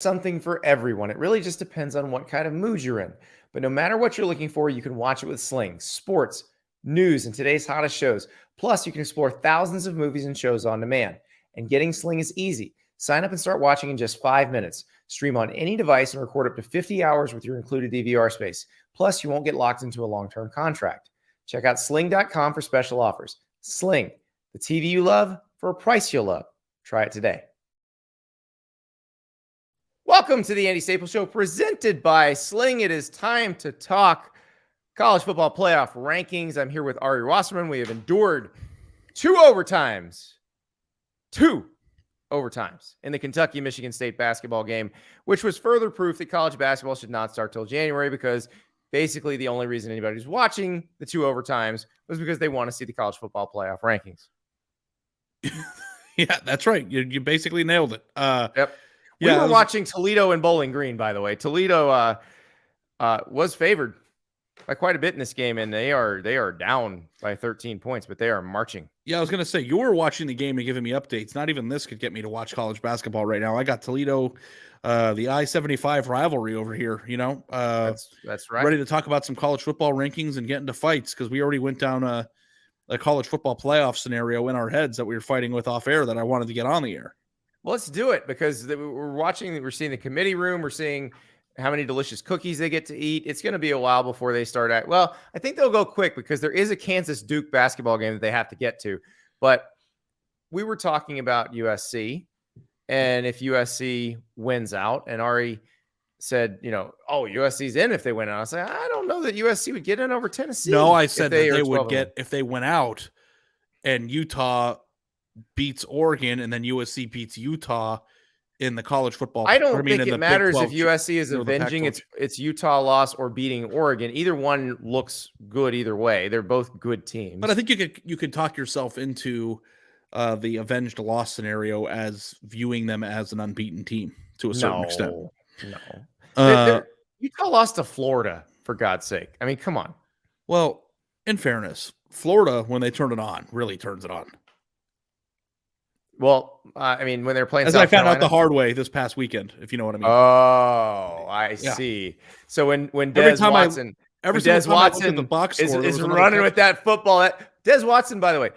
Something for everyone. It really just depends on what kind of mood you're in. But no matter what you're looking for, you can watch it with Sling. Sports, news, and today's hottest shows. Plus, you can explore thousands of movies and shows on demand. And getting Sling is easy. Sign up and start watching in just 5 minutes. Stream on any device and record up to 50 hours with your included DVR space. Plus, you won't get locked into a long-term contract. Check out sling.com for special offers. Sling, the TV you love for a price you'll love. Try it today. Welcome to the Andy Staples Show, presented by Sling. It is time to talk college football playoff rankings. I'm here with Ari Wasserman. We have endured two overtimes in the Kentucky-Michigan State basketball game, which was further proof that college basketball should not start till January, because basically the only reason anybody's watching the two overtimes was because they want to see the college football playoff rankings. Yeah, that's right. You basically nailed it. Yep. We were watching Toledo and Bowling Green, by the way. Toledo was favored by quite a bit in this game, and they are down by 13 points, but they are marching. Yeah, I was going to say, you were watching the game and giving me updates. Not even this could get me to watch college basketball right now. I got Toledo, the I-75 rivalry over here, That's right. Ready to talk about some college football rankings and get into fights, because we already went down a college football playoff scenario in our heads that we were fighting with off air that I wanted to get on the air. Well, let's do it, because we're seeing the committee room. We're seeing how many delicious cookies they get to eat. It's going to be a while before they start at. Well, I think they'll go quick, because there is a Kansas Duke basketball game that they have to get to. But we were talking about USC, and if USC wins out, and Ari said, USC's in if they win out. I said, I don't know that USC would get in over Tennessee. No, I said that they would get if they went out and Utah beats Oregon and then USC beats Utah in the college football. I don't think it matters if USC is avenging its Utah loss or beating Oregon. Either one looks good either way. They're both good teams. But I think you could talk yourself into the avenged loss scenario as viewing them as an unbeaten team to a certain extent. No. Utah lost to Florida, for God's sake. I mean, come on. Well, in fairness, Florida, when they turn it on, really turns it on. Well, when they're playing, as South I found Carolina, out the hard way this past weekend, if you know what I mean. Oh, I see. So when Des Watson is running with that football, Des Watson, by the way,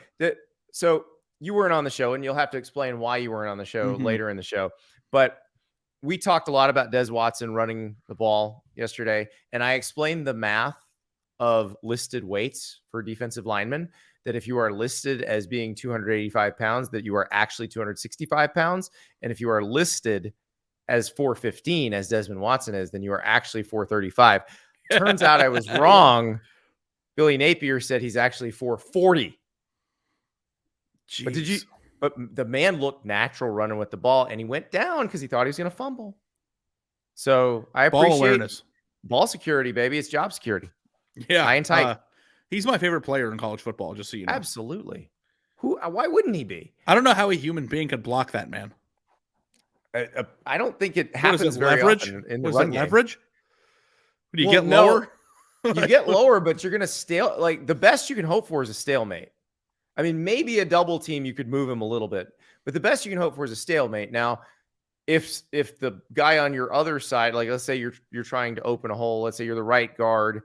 so you weren't on the show, and you'll have to explain why you weren't on the show later in the show. But we talked a lot about Des Watson running the ball yesterday, and I explained the math of listed weights for defensive linemen, that if you are listed as being 285 pounds, that you are actually 265 pounds. And if you are listed as 415, as Desmond Watson is, then you are actually 435. Turns out I was wrong. Billy Napier said he's actually 440. Jeez. But the man looked natural running with the ball, and he went down because he thought he was going to fumble. So I appreciate ball security, baby. It's job security. Yeah. High and tight. He's my favorite player in college football, just so you know. Absolutely. Why wouldn't he be? I don't know how a human being could block that man. I don't think it happens very often in the run game. Leverage? Do you get lower? You get lower, but you're going to like the best you can hope for is a stalemate. I mean, maybe a double team, you could move him a little bit, but the best you can hope for is a stalemate. Now, if the guy on your other side, like let's say you're trying to open a hole, let's say you're the right guard,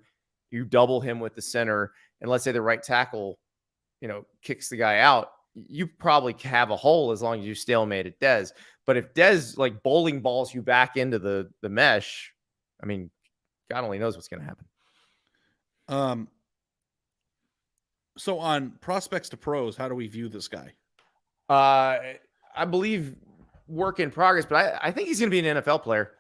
you double him with the center, and let's say the right tackle, kicks the guy out, you probably have a hole as long as you stalemate at Dez. But if Dez like bowling balls you back into the mesh, I mean, God only knows what's going to happen. So on prospects to pros, how do we view this guy? I believe work in progress, but I think he's going to be an NFL player.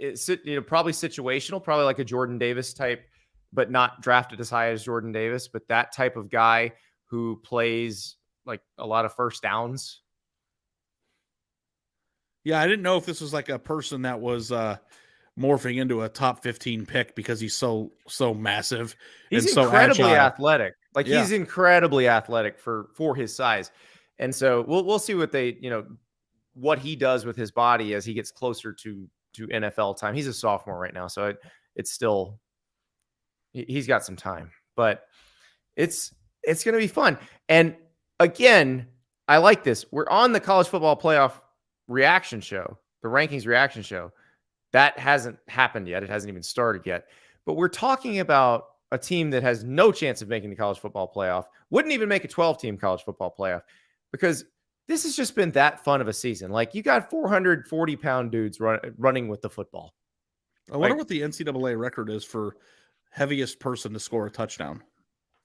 It's probably situational, probably like a Jordan Davis type, but not drafted as high as Jordan Davis, but that type of guy who plays like a lot of first downs. Yeah, I didn't know if this was like a person that was morphing into a top 15 pick because he's so massive. He's and incredibly so athletic. Like he's incredibly athletic for his size. And so we'll see what he does with his body as he gets closer to NFL time. He's a sophomore right now, so it's still he's got some time, but it's going to be fun. And again, I like this. We're on the college football playoff reaction show. the rankings reaction show. That hasn't happened yet. It hasn't even started yet. But we're talking about a team that has no chance of making the college football playoff, wouldn't even make a 12-team college football playoff, because this has just been that fun of a season. Like, you got 440-pound dudes running with the football. I wonder what the NCAA record is for heaviest person to score a touchdown.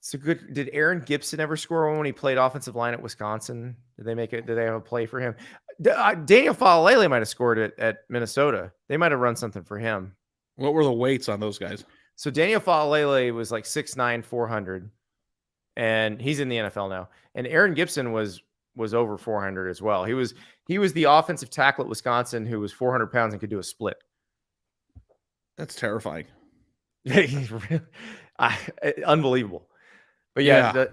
So good. Did Aaron Gibson ever score one when he played offensive line at Wisconsin? Did they make it? Did they have a play for him? Daniel Falalele might have scored it at Minnesota. They might have run something for him. What were the weights on those guys? So Daniel Falalele was like 6'9", 400, and he's in the NFL now. And Aaron Gibson was over 400 as well. He was the offensive tackle at Wisconsin who was 400 pounds and could do a split. That's terrifying. Unbelievable. But yeah.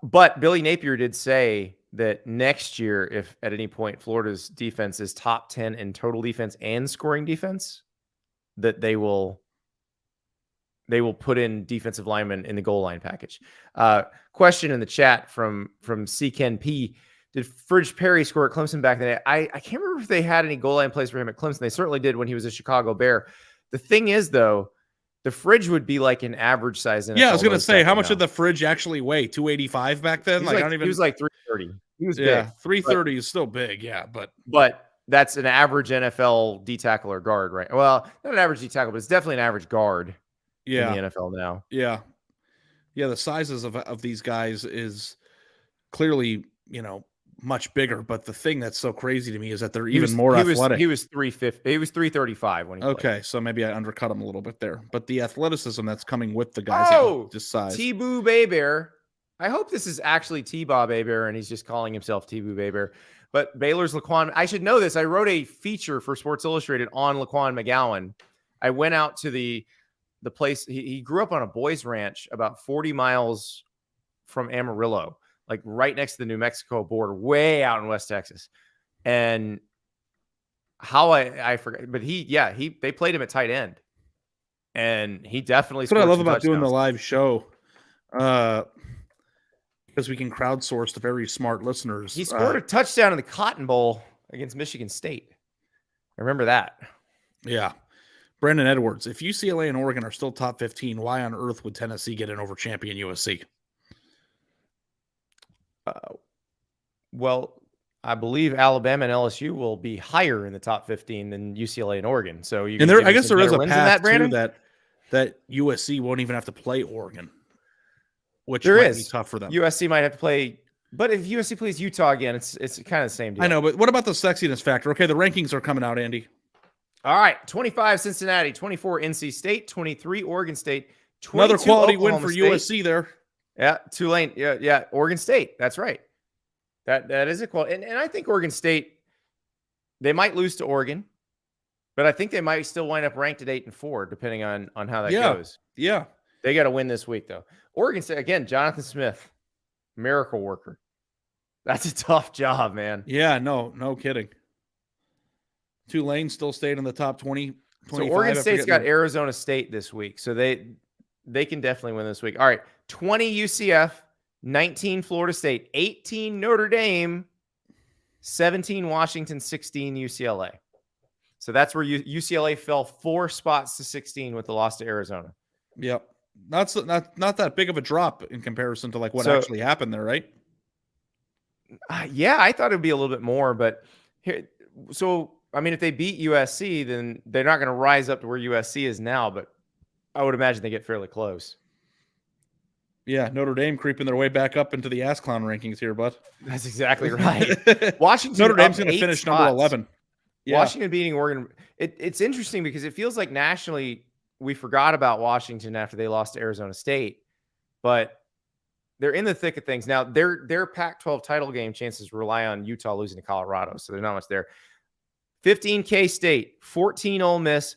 But Billy Napier did say that next year, if at any point Florida's defense is top 10 in total defense and scoring defense, that they will put in defensive linemen in the goal line package. Question in the chat from C. Ken P. Did Fridge Perry score at Clemson back then? I can't remember if they had any goal line plays for him at Clemson. They certainly did when he was a Chicago Bear. The thing is, though, the Fridge would be like an average size NFL. Yeah, I was going to say, how much did the Fridge actually weigh? 285 back then? He was like 330. He was big. 330 is still big, yeah. But that's an average NFL D tackle or guard, right? Well, not an average D tackle, but it's definitely an average guard in the NFL now. Yeah. Yeah, the sizes of these guys is clearly, much bigger, but the thing that's so crazy to me is that they're even more athletic. He was 350. He was 335 when he played. Okay, so maybe I undercut him a little bit there. But the athleticism that's coming with the guys this size. T-Boo Baybear. I hope this is actually T-Bob Baybear and he's just calling himself T-Boo Baybear. But Baylor's Laquan, I should know this. I wrote a feature for Sports Illustrated on Laquan McGowan. I went out to the place. He grew up on a boys ranch about 40 miles from Amarillo, like right next to the New Mexico border, way out in West Texas. And how I forgot, but they played him at tight end. And he definitely That's what I love about touchdowns. Doing the live show. Because we can crowdsource the very smart listeners. He scored a touchdown in the Cotton Bowl against Michigan State. I remember that. Yeah. Brandon Edwards, if UCLA and Oregon are still top 15, why on earth would Tennessee get in over champion USC? Well, I believe Alabama and LSU will be higher in the top 15 than UCLA and Oregon. So I guess there is a path that USC won't even have to play Oregon, which might be tough for them. USC might have to play, but if USC plays Utah again, it's kind of the same deal. I know, but what about the sexiness factor? Okay, the rankings are coming out, Andy. All right, 25 Cincinnati, 24 NC State, 23 Oregon State, 22 another quality Oklahoma win for State. USC there. Yeah, Tulane. Yeah, Oregon State. That's right. That is a quality. And I think Oregon State, they might lose to Oregon, but I think they might still wind up ranked at 8-4, depending on how that goes. Yeah. They got to win this week, though. Oregon State, again, Jonathan Smith, miracle worker. That's a tough job, man. Yeah, no kidding. Tulane still stayed in the top 20. So Oregon State's got Arizona State this week, so they can definitely win this week. All right, 20 UCF, 19 Florida State, 18 Notre Dame, 17 Washington, 16 UCLA. So that's where UCLA fell 4 spots to 16 with the loss to Arizona. Yep. Not that big of a drop in comparison to like what actually happened there, right? Yeah, I thought it would be a little bit more, but here, so I mean, if they beat USC, then they're not going to rise up to where USC is now, but I would imagine they get fairly close. Yeah, Notre Dame creeping their way back up into the ass clown rankings here, bud. That's exactly right. Washington, Notre Dame's going to finish number 11. Yeah. Washington beating Oregon. It's interesting because it feels like nationally we forgot about Washington after they lost to Arizona State, but they're in the thick of things now. Their Pac-12 title game chances rely on Utah losing to Colorado, so there's not much there. 15 K-State, 14 Ole Miss,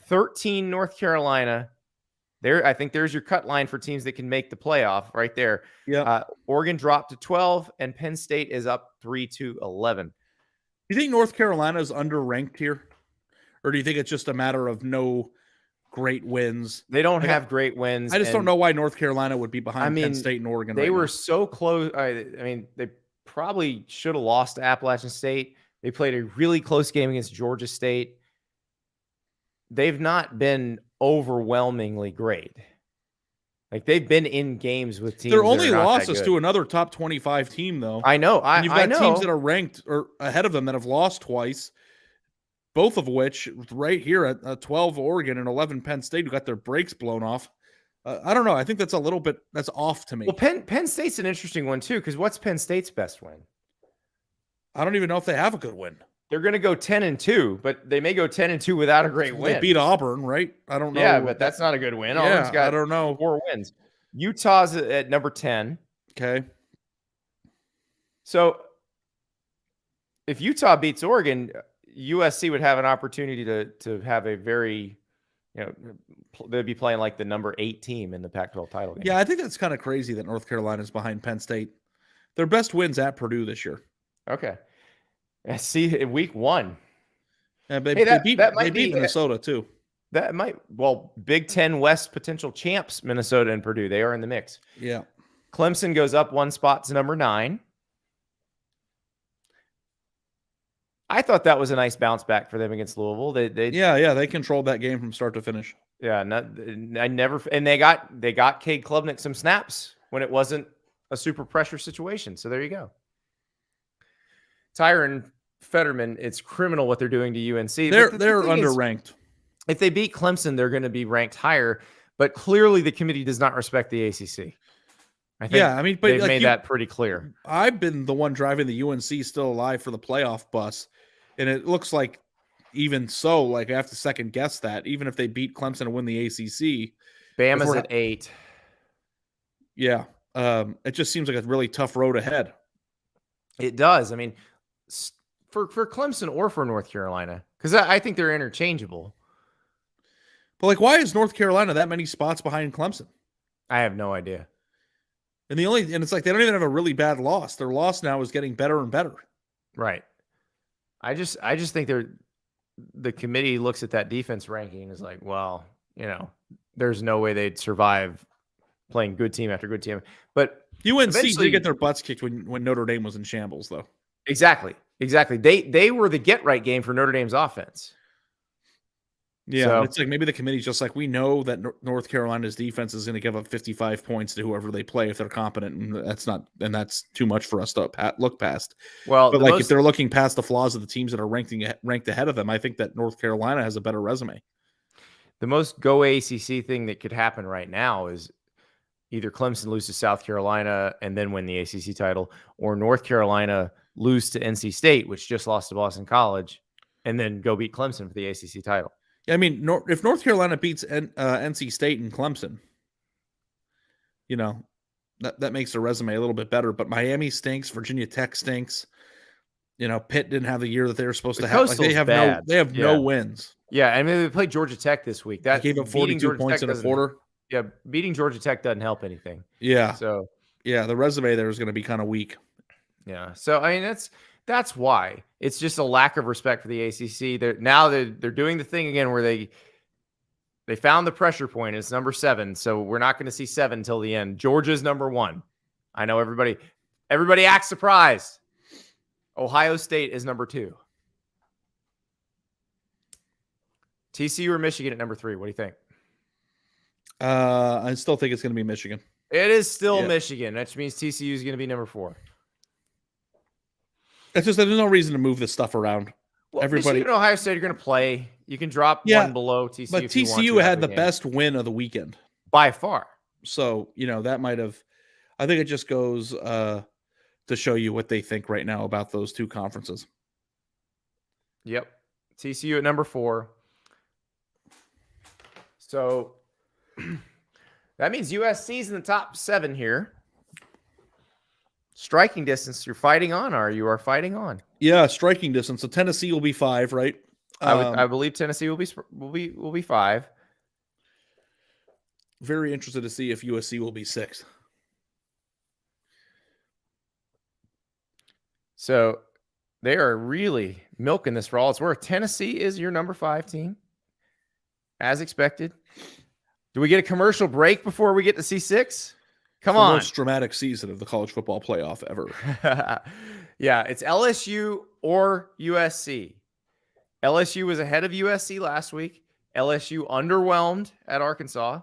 13 North Carolina. I think there's your cut line for teams that can make the playoff right there. Yeah. Oregon dropped to 12, and Penn State is up 3-11. Do you think North Carolina is underranked here? Or do you think it's just a matter of no great wins? They don't have great wins. I just don't know why North Carolina would be behind Penn State and Oregon. They were so close. I mean, probably should have lost to Appalachian State. They played a really close game against Georgia State. They've not been overwhelmingly great. Like, they've been in games with teams. Their only loss is to another top 25 team, though. I know. You've got teams that are ranked or ahead of them that have lost twice, both of which right here at 12 Oregon and 11 Penn State, who got their brakes blown off. I don't know. I think that's that's off to me. Well, Penn State's an interesting one, too, because what's Penn State's best win? I don't even know if they have a good win. They're going to go 10-2, but they may go 10-2 without a great win. They beat Auburn, right? I don't know. Yeah, but that's not a good win. Yeah, Auburn's got I don't know. 4 wins. Utah's at number 10. Okay. So if Utah beats Oregon, USC would have an opportunity to have a very, they'd be playing like the number 8 team in the Pac-12 title game. Yeah, I think that's kind of crazy that North Carolina's behind Penn State. Their best wins at Purdue this year. Okay. See, in week 1. Yeah, they beat Minnesota too. That might, Big Ten West potential champs, Minnesota and Purdue. They are in the mix. Yeah. Clemson goes up 1 spot to number 9. I thought that was a nice bounce back for them against Louisville. They controlled that game from start to finish. Yeah, they got Cade Klubnik some snaps when it wasn't a super pressure situation. So there you go. Tyron Fetterman, it's criminal what they're doing to UNC. They're underranked. If they beat Clemson, they're going to be ranked higher. But clearly, the committee does not respect the ACC. I think they've made that pretty clear. I've been the one driving the UNC still alive for the playoff bus, and it looks like even so, like I have to second guess that even if they beat Clemson and win the ACC, Bama's at 8. Yeah, it just seems like a really tough road ahead. It does. I mean, for Clemson or for North Carolina, because I think they're interchangeable. But why is North Carolina that many spots behind Clemson? I have no idea. And it's like they don't even have a really bad loss. Their loss now is getting better and better. Right. I just think the committee looks at that defense ranking and is like, well, there's no way they'd survive playing good team after good team. But UNC did get their butts kicked when Notre Dame was in shambles, though. Exactly. They were the get right game for Notre Dame's offense. Yeah, so, it's like maybe the committee's just like, we know that North Carolina's defense is going to give up 55 points to whoever they play if they're competent, and that's too much for us to look past. Well, but if they're looking past the flaws of the teams that are ranked ahead of them, I think that North Carolina has a better resume. The most go ACC thing that could happen right now is either Clemson lose to South Carolina and then win the ACC title, or North Carolina lose to NC State, which just lost to Boston College, and then go beat Clemson for the ACC title. I mean, if North Carolina beats NC State and Clemson, that makes their resume a little bit better. But Miami stinks. Virginia Tech stinks. Pitt didn't have the year that they were supposed to have. They have no wins. Yeah, I mean, they played Georgia Tech this week. That gave them 42 points in a quarter. Yeah, beating Georgia Tech doesn't help anything. Yeah. So the resume there is going to be kind of weak. Yeah. So I mean, that's why it's just a lack of respect for the ACC. They're doing the thing again where they found the pressure point. It's number 7. So we're not going to see 7 until the end. Georgia's number 1. I know everybody acts surprised. Ohio State is number 2. TCU or Michigan at number 3. What do you think? I still think it's going to be Michigan. It is still Michigan, which means TCU is going to be number 4. It's just that there's no reason to move this stuff around. Well, Michigan and Ohio State are going to play. You can drop one below TCU. But TCU had the best win of the weekend by far. So that might have. I think it just goes to show you what they think right now about those two conferences. Yep, TCU at number 4. So that means USC's in the top 7 here. Striking distance, you're fighting on, or you are fighting on? Yeah, striking distance. So Tennessee will be 5, right? I believe Tennessee will be 5. Very interested to see if USC will be 6. So they are really milking this for all it's worth. Tennessee is your number 5 team, as expected. Do we get a commercial break before we get to C6? Come the on. most dramatic season of the college football playoff ever. Yeah, it's LSU or USC. LSU was ahead of USC last week. LSU underwhelmed at Arkansas,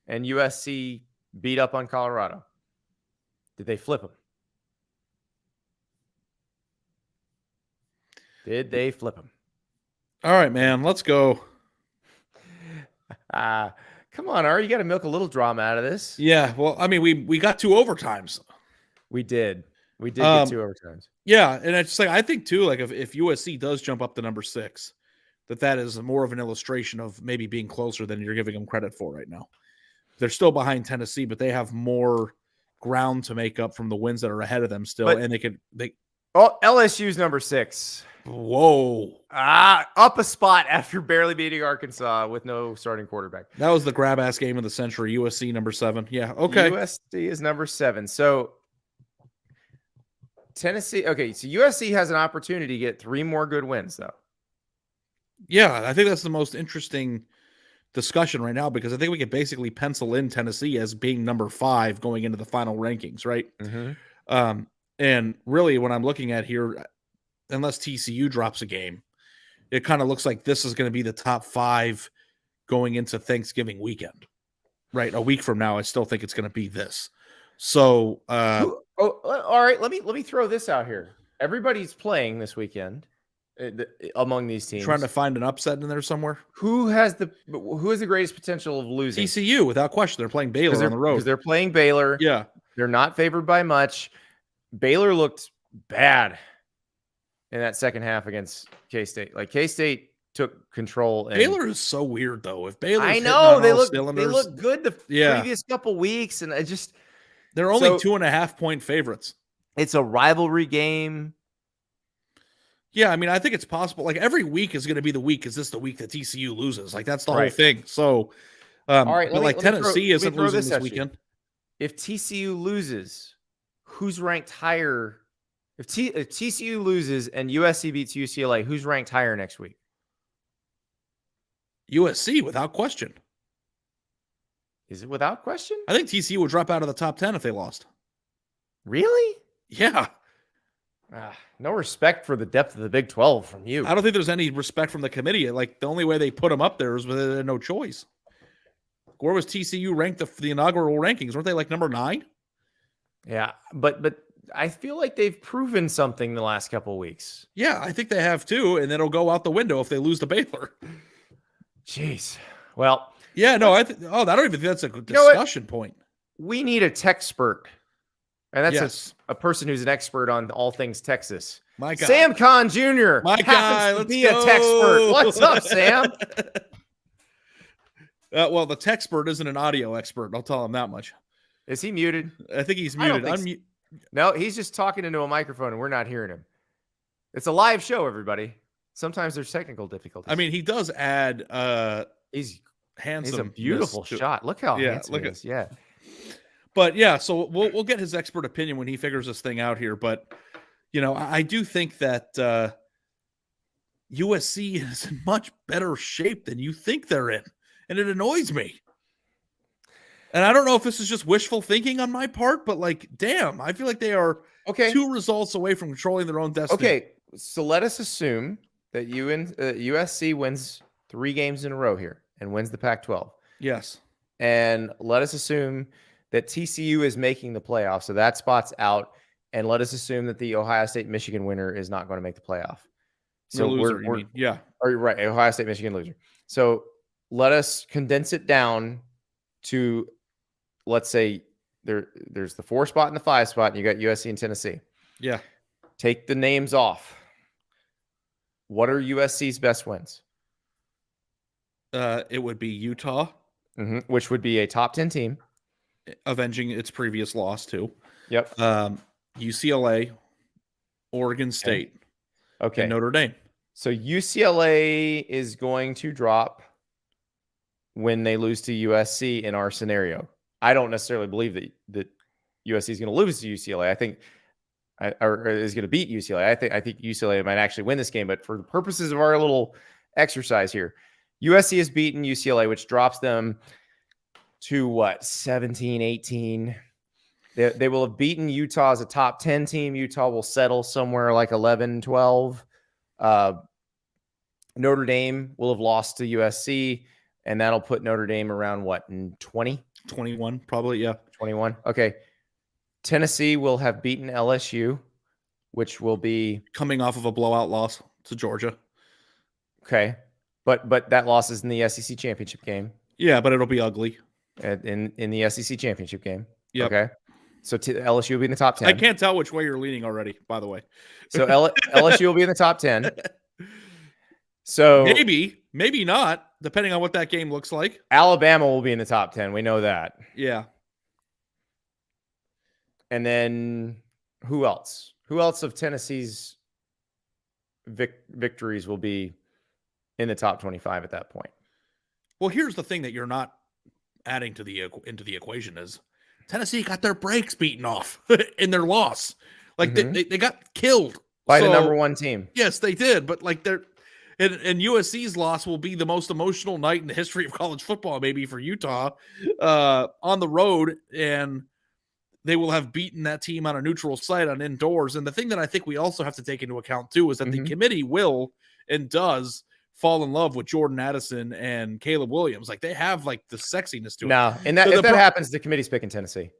and USC beat up on Colorado. Did they flip them? Did they flip them? All right, man, let's go. Come on, Ari, you got to milk a little drama out of this. Yeah, well, I mean, we got 2 overtimes. We did get 2 overtimes. Yeah, and it's like I think too, like if USC does jump up to number 6, that is more of an illustration of maybe being closer than you're giving them credit for right now. They're still behind Tennessee, but they have more ground to make up from the wins that are ahead of them still, and they. Oh, LSU's number 6. Whoa. Up a spot after barely beating Arkansas with no starting quarterback. That was the grab-ass game of the century. USC number 7. Yeah, okay. USC is number 7. So Tennessee, okay, so USC has an opportunity to get 3 more good wins, though. Yeah, I think that's the most interesting discussion right now because I think we could basically pencil in Tennessee as being number 5 going into the final rankings, right? Mm-hmm. And really, when I'm looking at here, unless TCU drops a game, it kind of looks like this is going to be the top 5 going into Thanksgiving weekend, right? A week from now, I still think it's going to be this. So, all right. Let me throw this out here. Everybody's playing this weekend among these teams. Trying to find an upset in there somewhere. Who has the greatest potential of losing? TCU, without question. They're playing Baylor on the road. Because they're playing Baylor. Yeah, they're not favored by much. Baylor looked bad in that second half against K-State. Like K-State took control. Baylor is so weird though. If Baylor, I know they look good the previous couple weeks, and they're only 2.5 point favorites. It's a rivalry game. Yeah, I mean, I think it's possible. Like every week is going to be the week. Is this the week that TCU loses? Like that's the whole thing. So, all right, Tennessee isn't losing this weekend. If TCU loses, who's ranked higher? If TCU loses and USC beats UCLA, who's ranked higher next week? USC, without question. Is it without question? I think TCU would drop out of the top 10 if they lost. Really? Yeah. No respect for the depth of the Big 12 from you. I don't think there's any respect from the committee. Like the only way they put them up there is with they had no choice. Where was TCU ranked the inaugural rankings? Weren't they like number 9? Yeah, but I feel like they've proven something the last couple of weeks. Yeah, I think they have too, and then it'll go out the window if they lose to Baylor. Jeez. Well, yeah, no, I don't even think that's a good discussion point. We need a Texpert, and that's a person who's an expert on all things Texas. My guy, Sam Kahn Jr. My guy, let's be a Texpert. What's up, Sam? Well, the Texpert isn't an audio expert. I'll tell him that much. Is he muted? I think he's muted. No, he's just talking into a microphone and we're not hearing him. It's a live show, everybody. Sometimes there's technical difficulties. I mean, he does add he's handsome. He's a beautiful shot. Look how handsome he is. Yeah. But yeah, so we'll get his expert opinion when he figures this thing out here. But you know, I do think that USC is in much better shape than you think they're in. And it annoys me. And I don't know if this is just wishful thinking on my part, but like, damn, I feel like they are 2 results away from controlling their own destiny. Okay, so let us assume that USC wins 3 games in a row here and wins the Pac-12. Yes. And let us assume that TCU is making the playoff, so that spot's out. And let us assume that the Ohio State-Michigan winner is not going to make the playoff. So we're yeah. Are you right? Ohio State-Michigan loser. So let us condense it down to, let's say there's the 4 spot and the 5 spot, and you got USC and Tennessee. Yeah. Take the names off. What are USC's best wins? It would be Utah, which would be a top 10 team, avenging its previous loss too. Yep. UCLA, Oregon State, and Notre Dame. So UCLA is going to drop when they lose to USC in our scenario. I don't necessarily believe that USC is going to lose to UCLA. I think or is going to beat UCLA. I think UCLA might actually win this game, but for the purposes of our little exercise here, USC has beaten UCLA, which drops them to what, 17, 18. They will have beaten Utah as a top 10 team. Utah will settle somewhere like 11, 12. Notre Dame will have lost to USC, and that'll put Notre Dame around what, in 20? 21, probably, yeah. 21. Okay. Tennessee will have beaten LSU, which will be coming off of a blowout loss to Georgia. Okay. But that loss is in the SEC championship game. Yeah, but it'll be ugly. In the SEC championship game. Yep. Okay. So LSU will be in the top 10. I can't tell which way you're leaning already, by the way. So LSU will be in the top 10. So maybe not, depending on what that game looks like. Alabama will be in the top 10. We know that. Yeah. And then who else? Who else of Tennessee's victories will be in the top 25 at that point? Well, here's the thing that you're not adding to into the equation is Tennessee got their breaks beaten off in their loss. Like they got killed by the number one team. Yes, they did. But like and USC's loss will be the most emotional night in the history of college football, maybe for Utah, on the road, and they will have beaten that team on a neutral site on indoors. And the thing that I think we also have to take into account too is that the committee will and does fall in love with Jordan Addison and Caleb Williams. Like they have like the sexiness to it. No, and if that happens, the committee's picking Tennessee.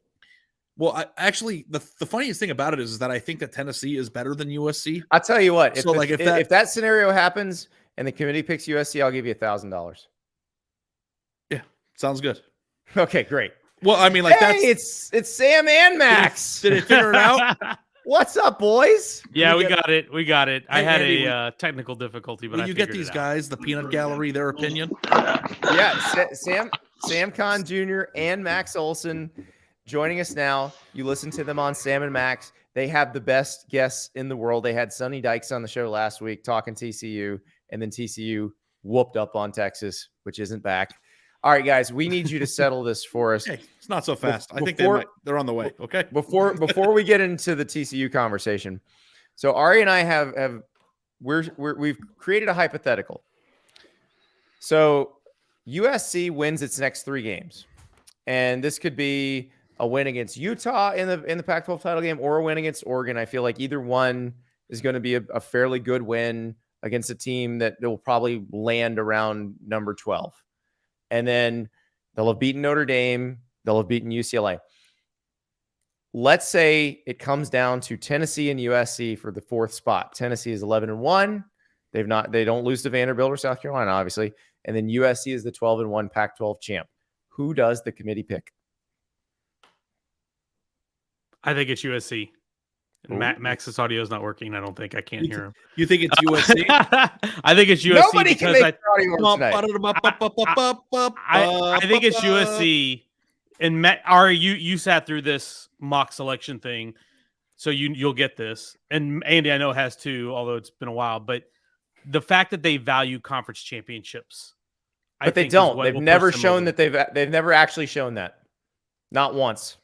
Well, actually, the funniest thing about it is that I think that Tennessee is better than USC. I'll tell you what. So if that scenario happens and the committee picks USC, I'll give you $1,000. Yeah, sounds good. Okay, great. Well, I mean, like it's Sam and Max. Did it figure it out? What's up, boys? Yeah, we got it. Hey, I had Andy, a technical difficulty, but you get these guys, the peanut gallery, their opinion. Yeah, Sam Kahn Jr. and Max Olson joining us now. You listen to them on Sam and Max. They have the best guests in the world. They had Sonny Dykes on the show last week talking TCU, and then TCU whooped up on Texas, which isn't back. All right, guys, we need you to settle this for us. Hey, it's not so fast. I think they're on the way. Okay. Before we get into the TCU conversation, so Ari and I we've created a hypothetical. So USC wins its next 3 games, and this could be a win against Utah in the Pac-12 title game or a win against Oregon. I feel like either one is going to be a fairly good win against a team that will probably land around number 12. And then they'll have beaten Notre Dame. They'll have beaten UCLA. Let's say it comes down to Tennessee and USC for the 4th spot. Tennessee is 11-1. They don't lose to Vanderbilt or South Carolina, obviously. And then USC is the 12-1 Pac-12 champ. Who does the committee pick? I think it's USC. Max's audio is not working. I don't think I can't hear him. You think it's USC? I think it's USC. Nobody can make audio tonight. I think it's USC. And Ari, you sat through this mock selection thing, so you'll get this. And Andy, I know has too, although it's been a while. But the fact that they value conference championships, but they don't. They've never shown that they've never actually shown that. Not once.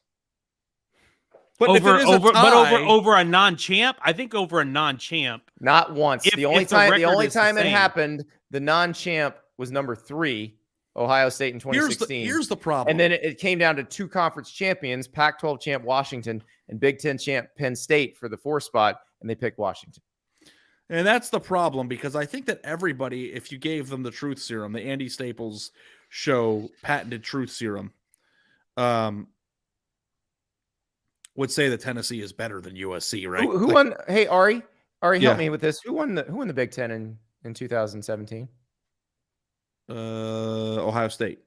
But over a non-champ, I think over a non-champ. Not once. The only time it happened, the non-champ was number 3, Ohio State in 2016. Here's the problem. And then it came down to 2 conference champions, Pac-12 champ Washington and Big Ten champ Penn State for the 4th spot, and they picked Washington. And that's the problem, because I think that everybody, if you gave them the truth serum, the Andy Staples show patented truth serum, would say that Tennessee is better than USC, right? Who won? Hey, Ari, help me with this. Who won the Big Ten in 2017? Ohio State.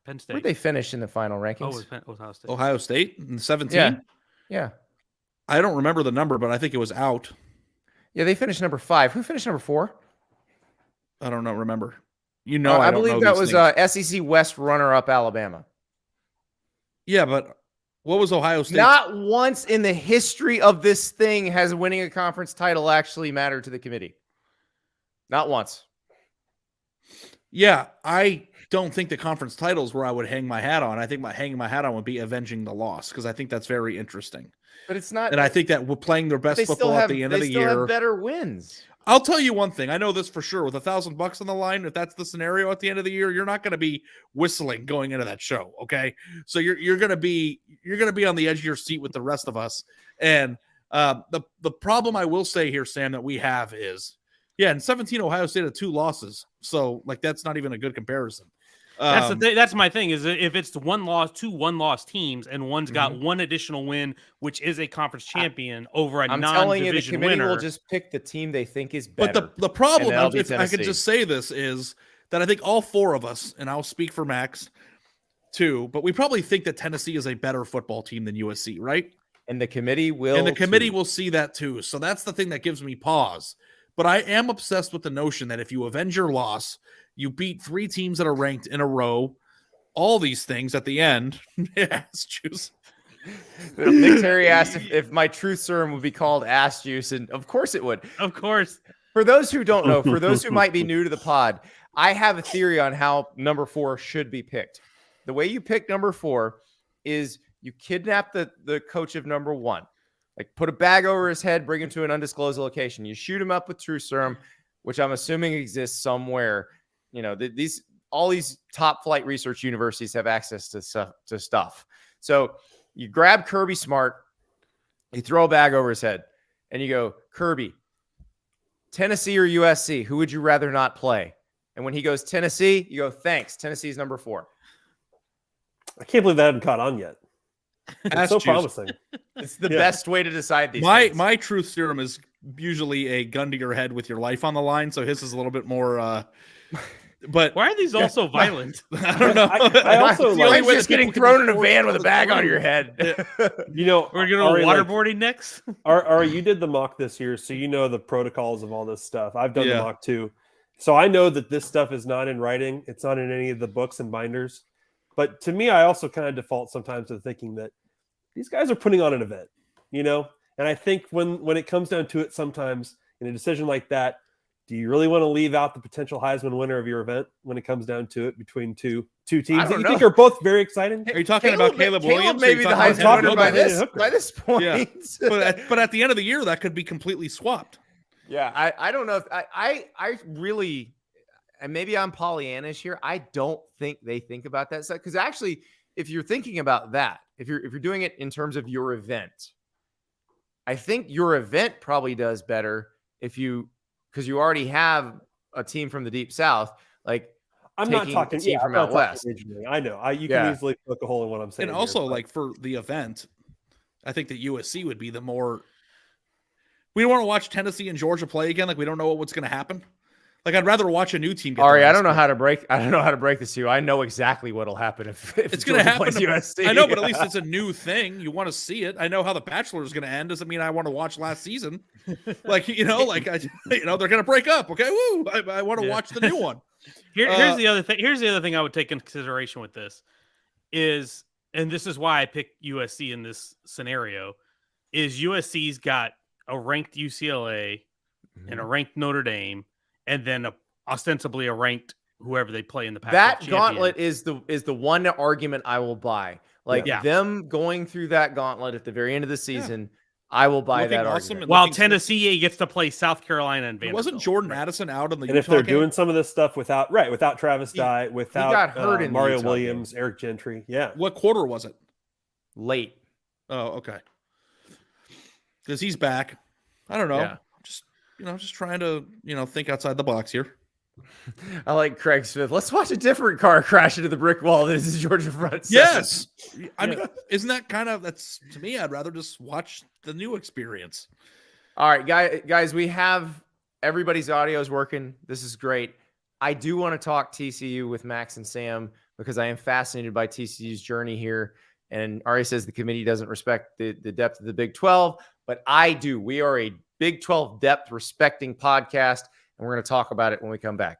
Penn State. Where'd they finish in the final rankings? Oh, it was Ohio State. Ohio State in 17? Yeah. I don't remember the number, but I think it was out. Yeah, they finished number 5. Who finished number 4? I don't know. Remember. I believe that was SEC West runner-up Alabama. Yeah, but what was Ohio State? Not once in the history of this thing has winning a conference title actually mattered to the committee. Not once. Yeah, I don't think the conference title is where I would hang my hat on. I think hanging my hat on would be avenging the loss, because I think that's very interesting. But it's not. And I think that we're playing their best football at the end of the year. They still have better wins. I'll tell you one thing. I know this for sure. With $1,000 on the line, if that's the scenario at the end of the year, you're not going to be whistling going into that show. Okay, so you're going to be on the edge of your seat with the rest of us. And the problem I will say here, Sam, that we have is, in 17 Ohio State had 2 losses, so like that's not even a good comparison. That's the thing. That's my thing. Is if it's 2 one-loss teams, and one's got one additional win, which is a conference champion over a I'm telling you, the non-division committee winner. will just pick the team they think is better. But the problem, that'll be if I could Tennessee. just say this, is that I think all 4 of us, and I'll speak for Max too, but we probably think that Tennessee is a better football team than USC, right? And the committee will. Will see that too. So that's the thing that gives me pause. But I am obsessed with the notion that if you avenge your loss, you beat 3 teams that are ranked in a row, all these things at the end. Ass juice. Nick Terry asked if my truth serum would be called ass juice, and of course it would. Of course. For those who don't know, for those who might be new to the pod, I have a theory on how number 4 should be picked. The way you pick number 4 is you kidnap the coach of number 1. Like put a bag over his head, bring him to an undisclosed location. You shoot him up with truth serum, which I'm assuming exists somewhere. You know, all these top flight research universities have access to stuff. So you grab Kirby Smart, you throw a bag over his head, and you go, Kirby, Tennessee or USC, who would you rather not play? And when he goes Tennessee, you go, thanks. Tennessee's number 4. I can't believe that hadn't caught on yet. It's so promising. It's the best way to decide these things. My truth serum is usually a gun to your head with your life on the line, so his is a little bit more but Why are these all so violent? I don't know. I also like just getting thrown in a van with a bag on your head. You know, We're going to waterboarding next. Ari, you did the mock this year, so you know the protocols of all this stuff. I've done the Yeah. mock too. So I know that this stuff is not in writing. It's not in any of the books and binders. But to me, I also kind of default sometimes to thinking that these guys are putting on an event, you know? And I think when it comes down to it, sometimes in a decision like that, do you really want to leave out the potential Heisman winner of your event when it comes down to it between two teams that you think are both very exciting? Are you talking about Caleb Williams? Maybe the Heisman winner by this point. Yeah. but at the end of the year, that could be completely swapped. Yeah, I don't know if I really, and maybe I'm Pollyannish here. I don't think they think about that stuff, because actually, if you're thinking about that, if you're doing it in terms of your event, I think your event probably does better because you already have a team from the Deep South. Like I'm not talking team from out west. I know. You can easily poke a hole in what I'm saying. And also, like for the event, I think that USC would be the more. We don't want to watch Tennessee and Georgia play again. Like we don't know what's going to happen. Like I'd rather watch a new team. Ari, I don't know how to break this to you. I know exactly what's happen if it's going to happen. USC. I know, but at least it's a new thing. You want to see it. I know how the Bachelor is going to end. Doesn't mean I want to watch last season. Like they're going to break up. Okay, woo! I want to watch the new one. Here's the other thing. Here's the other thing I would take into consideration with this is, and this is why I picked USC in this scenario, is USC's got a ranked UCLA and a ranked Notre Dame, and then ostensibly a ranked whoever they play in the Pac-12 that champion. gauntlet is the one argument I will buy. Like them going through that gauntlet at the very end of the season, I will buy that argument. While Tennessee gets to play South Carolina and Vanderbilt. Wasn't Jordan Addison out on the? And if they're doing some of this stuff without Travis Dye, without got hurt in Mario Williams, Eric Gentry, What quarter was it? Late. Oh, okay. Because he's back. I don't know. Yeah. Just trying to think outside the box here. I like Craig Smith. Let's watch a different car crash into the brick wall. This is Georgia front. Yes. I mean, isn't that that's to me? I'd rather just watch the new experience. All right, guys, we have everybody's audio is working. This is great. I do want to talk TCU with Max and Sam because I am fascinated by TCU's journey here. And Ari says the committee doesn't respect the depth of the Big 12, but I do. We are a Big 12 depth respecting podcast, and we're going to talk about it when we come back.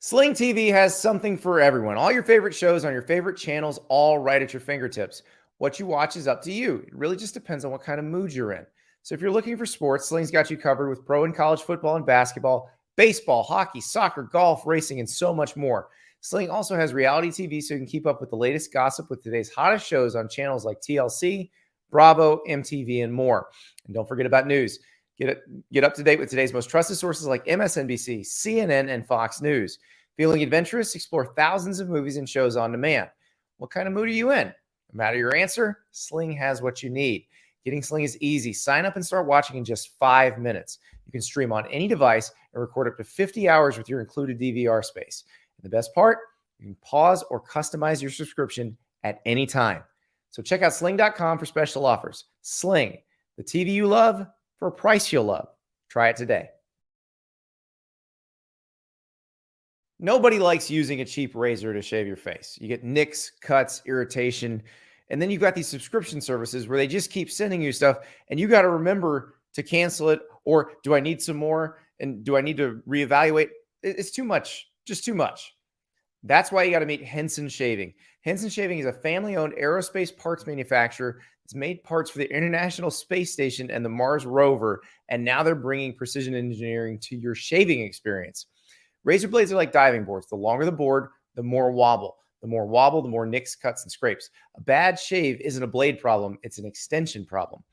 Sling TV has something for everyone. All your favorite shows on your favorite channels, all right at your fingertips. What you watch is up to you. It really just depends on what kind of mood you're in. So if you're looking for sports, Sling's got you covered with pro and college football and basketball, baseball, hockey, soccer, golf, racing, and so much more. Sling also has reality TV so you can keep up with the latest gossip with today's hottest shows on channels like TLC, Bravo, MTV, and more. And don't forget about news. Get up to date with today's most trusted sources like MSNBC, CNN, and Fox News. Feeling adventurous? Explore thousands of movies and shows on demand. What kind of mood are you in? No matter your answer, Sling has what you need. Getting Sling is easy. Sign up and start watching in just 5 minutes. You can stream on any device and record up to 50 hours with your included DVR space. And the best part, you can pause or customize your subscription at any time. So check out sling.com for special offers. Sling, the TV you love for a price you'll love. Try it today. Nobody likes using a cheap razor to shave your face. You get nicks, cuts, irritation, and then you've got these subscription services where they just keep sending you stuff, and you got to remember to cancel it, or do I need some more, and do I need to reevaluate? It's too much, just too much. That's why you got to meet Henson Shaving. Henson Shaving is a family-owned aerospace parts manufacturer. It's made parts for the International Space Station and the Mars rover, and now they're bringing precision engineering to your shaving experience. Razor blades are like diving boards. The longer the board, the more wobble. The more wobble, the more nicks, cuts, and scrapes. A bad shave isn't a blade problem. It's an extension problem.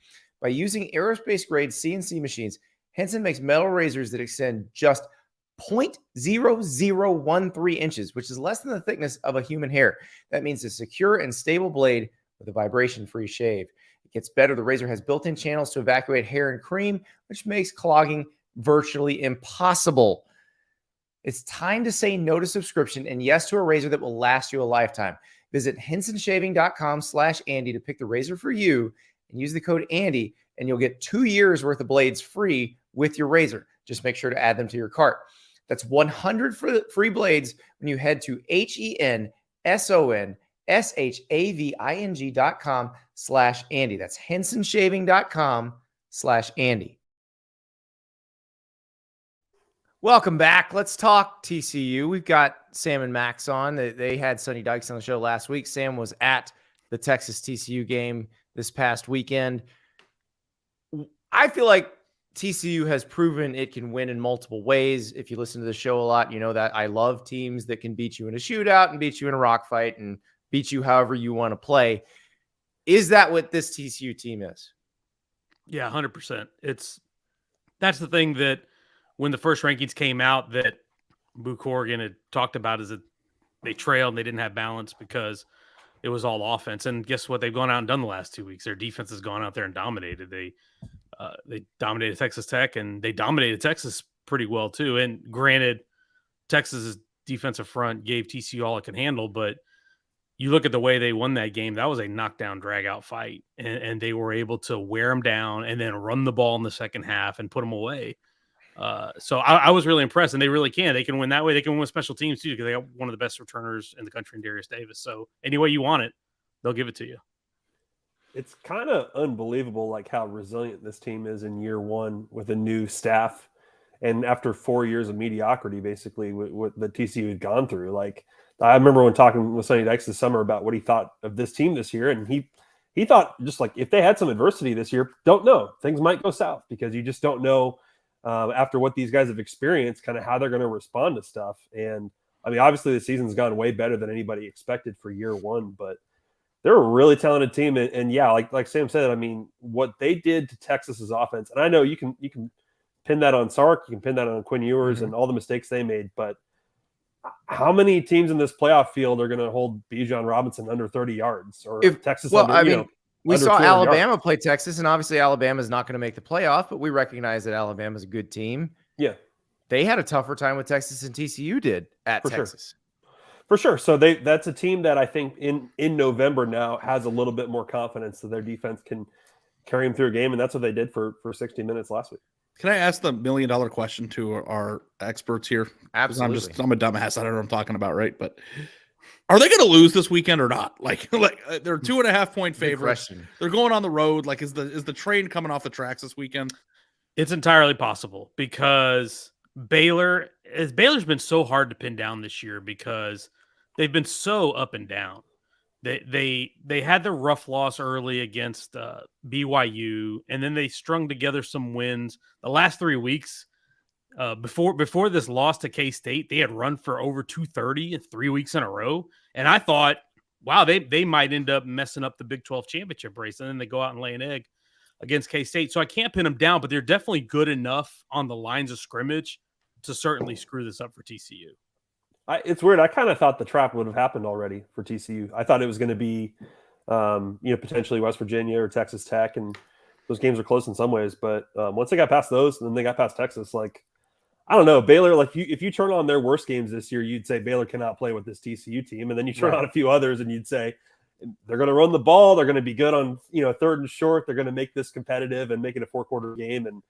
By using aerospace-grade CNC machines, Henson makes metal razors that extend just 0.0013 inches, which is less than the thickness of a human hair. That means a secure and stable blade with a vibration-free shave. It gets better. The razor has built-in channels to evacuate hair and cream, which makes clogging virtually impossible. It's time to say no to subscription and yes to a razor that will last you a lifetime. Visit hensonshaving.com/Andy to pick the razor for you and use the code Andy, and you'll get 2 years worth of blades free with your razor. Just make sure to add them to your cart. That's 100 free blades when you head to hensonshaving.com/Andy. That's hensonshaving.com/Andy. Welcome back. Let's talk TCU. We've got Sam and Max on. They had Sonny Dykes on the show last week. Sam was at the Texas TCU game this past weekend. I feel like TCU has proven it can win in multiple ways. If you listen to the show a lot, you know that I love teams that can beat you in a shootout and beat you in a rock fight and beat you however you want to play. Is that what this TCU team is? Yeah, 100%. That's the thing that when the first rankings came out that Corrigan had talked about, is that they trailed and they didn't have balance because it was all offense. And guess what? They've gone out and done the last 2 weeks. Their defense has gone out there and dominated. They dominated Texas Tech, and they dominated Texas pretty well too. And granted, Texas's defensive front gave TCU all it can handle, but you look at the way they won that game, that was a knockdown, drag-out fight. And they were able to wear them down and then run the ball in the second half and put them away. So I was really impressed, and they really can. They can win that way. They can win with special teams too, because they have one of the best returners in the country in Darius Davis. So any way you want it, they'll give it to you. It's kind of unbelievable, like how resilient this team is in year one with a new staff, and after 4 years of mediocrity, basically what the TCU had gone through. Like I remember when talking with Sonny Dykes this summer about what he thought of this team this year, and he thought just like if they had some adversity this year, don't know, things might go south because you just don't know. After what these guys have experienced, kind of how they're going to respond to stuff. And I mean, obviously the season's gone way better than anybody expected for year one, but they're a really talented team. And yeah, like Sam said, I mean, what they did to Texas's offense, and I know you can pin that on Sark, you can pin that on Quinn Ewers and all the mistakes they made, but how many teams in this playoff field are going to hold Bijan Robinson under 30 yards or Texas under, we saw Alabama play Texas, and obviously Alabama is not going to make the playoff, but we recognize that Alabama is a good team. Yeah. They had a tougher time with Texas than TCU did at Texas. For sure. So that's a team that I think in November now has a little bit more confidence that their defense can carry them through a game, and that's what they did for 60 minutes last week. Can I ask the $1 million question to our experts here? Absolutely. I'm a dumbass. I don't know what I'm talking about, right? But are they going to lose this weekend or not? Like they're 2.5 point favorites. They're going on the road. Like is the train coming off the tracks this weekend? It's entirely possible because Baylor's been so hard to pin down this year because they've been so up and down. They had the rough loss early against BYU, and then they strung together some wins. The last 3 weeks before this loss to K-State, they had run for over 230 in 3 weeks in a row. And I thought, wow, they might end up messing up the Big 12 championship race, and then they go out and lay an egg. against K-State. So I can't pin them down, but they're definitely good enough on the lines of scrimmage to certainly screw this up for TCU. It's weird. I kind of thought the trap would have happened already for TCU. I thought it was going to be, potentially West Virginia or Texas Tech, and those games are close in some ways. But once they got past those, and then they got past Texas, like, I don't know, Baylor. Like, if you turn on their worst games this year, you'd say Baylor cannot play with this TCU team, and then you turn on a few others, and you'd say they're going to run the ball. They're going to be good on third and short. They're going to make this competitive and make it a 4-quarter game. And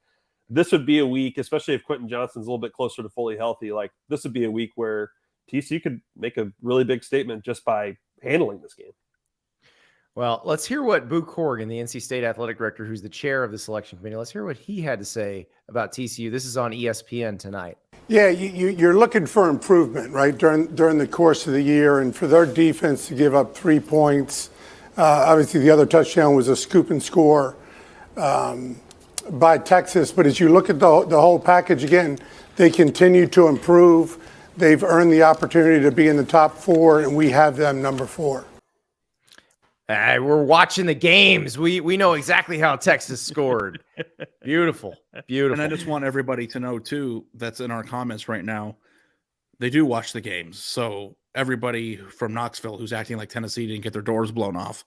this would be a week, especially if Quentin Johnston's a little bit closer to fully healthy. Like, this would be a week where TCU could make a really big statement just by handling this game. Well, let's hear what Boo Corrigan, the NC State athletic director, who's the chair of the selection committee, let's hear what he had to say about TCU. This is on ESPN tonight. Yeah, you're looking for improvement, right, during the course of the year, and for their defense to give up 3 points. Obviously, the other touchdown was a scoop and score by Texas. But as you look at the whole package, again, they continue to improve. They've earned the opportunity to be in the top 4, and we have them number 4. We're watching the games. We know exactly how Texas scored. Beautiful. And I just want everybody to know, too, that's in our comments right now, they do watch the games. So everybody from Knoxville who's acting like Tennessee didn't get their doors blown off,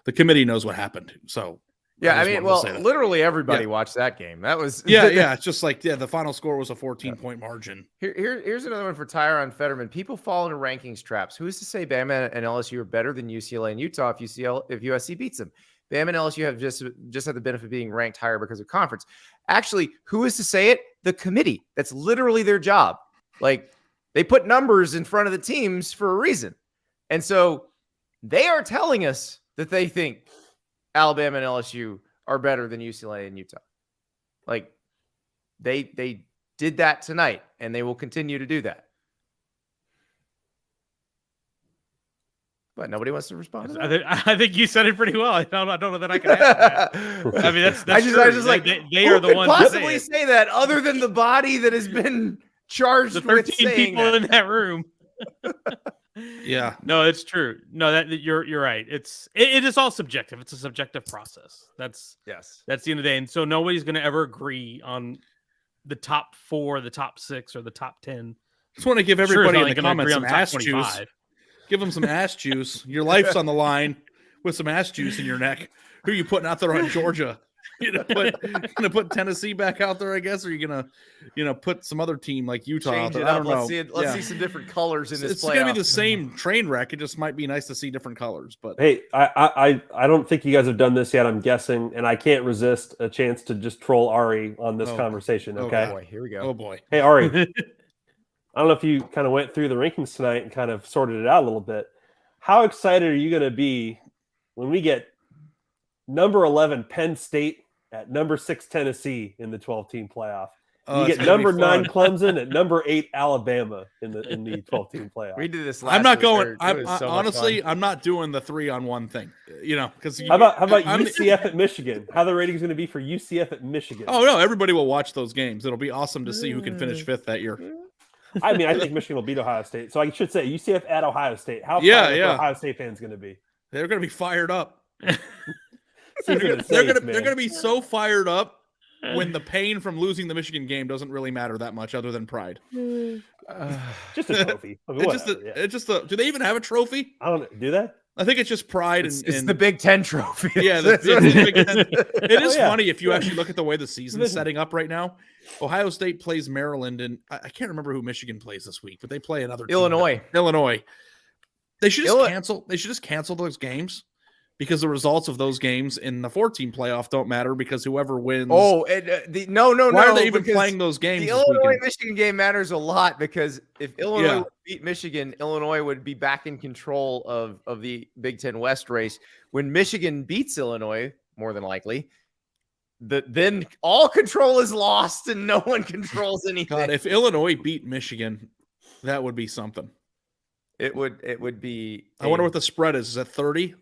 the committee knows what happened. So yeah, I mean, well, literally everybody watched that game. That was yeah. It's just like the final score was a 14-point margin. Here's another one for Tyron Fetterman. People fall into rankings traps. Who's to say Bama and LSU are better than UCLA and Utah if USC beats them? Bama and LSU have just had the benefit of being ranked higher because of conference. Actually, who is to say it? The committee. That's literally their job. Like, they put numbers in front of the teams for a reason, and so they are telling us that they think Alabama and LSU are better than UCLA and Utah. Like, they did that tonight, and they will continue to do that. But nobody wants to respond to that? I think you said it pretty well. I don't know that I can answer that. I mean, that's I just like they are the ones that possibly say that other than the body that has been charged the with 13 saying people that. in that room. Yeah, no, it's true. No, that you're right. It is all subjective. It's a subjective process. That's the end of the day. And so nobody's going to ever agree on the top 4, the top 6, or the top 10. Just want to give everybody in the comments some ass juice. Give them some ass juice. Your life's on the line with some ass juice in your neck. Who are you putting out there on Georgia? You're gonna put Tennessee back out there, I guess, or you're gonna put some other team like Utah out there. I don't know. Let's see some different colors in this. It's gonna be the same train wreck. It just might be nice to see different colors. But hey, I don't think you guys have done this yet. I'm guessing, and I can't resist a chance to just troll Ari on this conversation. Okay, oh boy, here we go. Oh boy. Hey Ari, I don't know if you kind of went through the rankings tonight and kind of sorted it out a little bit. How excited are you going to be when we get number 11 Penn State at number 6 Tennessee in the 12-team playoff? You get number 9 Clemson at number 8 Alabama in the 12-team playoff. We did this last I'm not week. going. Honestly, I'm not doing the 3-on-1 thing. Because how about UCF at Michigan? How the rating's going to be for UCF at Michigan? Oh no, everybody will watch those games. It'll be awesome to see who can finish 5th that year. I mean, I think Michigan will beat Ohio State. So I should say UCF at Ohio State. How fired up are Ohio State fans going to be? They're going to be fired up. They're going to be so fired up when the pain from losing the Michigan game doesn't really matter that much, other than pride. Just a trophy. I mean, do they even have a trophy? I don't know. Do they? I think it's just pride. It's the Big Ten trophy. Yeah, it is funny if you actually look at the way the season's setting up right now. Ohio State plays Maryland, and I can't remember who Michigan plays this week, but they play another team. Illinois. They should just cancel. They should just cancel those games because the results of those games in the 4-team playoff don't matter because whoever wins. Oh, no. Why are they even playing those games? The Illinois-Michigan game matters a lot because if Illinois would beat Michigan, Illinois would be back in control of the Big Ten West race. When Michigan beats Illinois, more than likely, then all control is lost and no one controls anything. God, if Illinois beat Michigan, that would be something. It would be. I wonder what the spread is. Is it 30?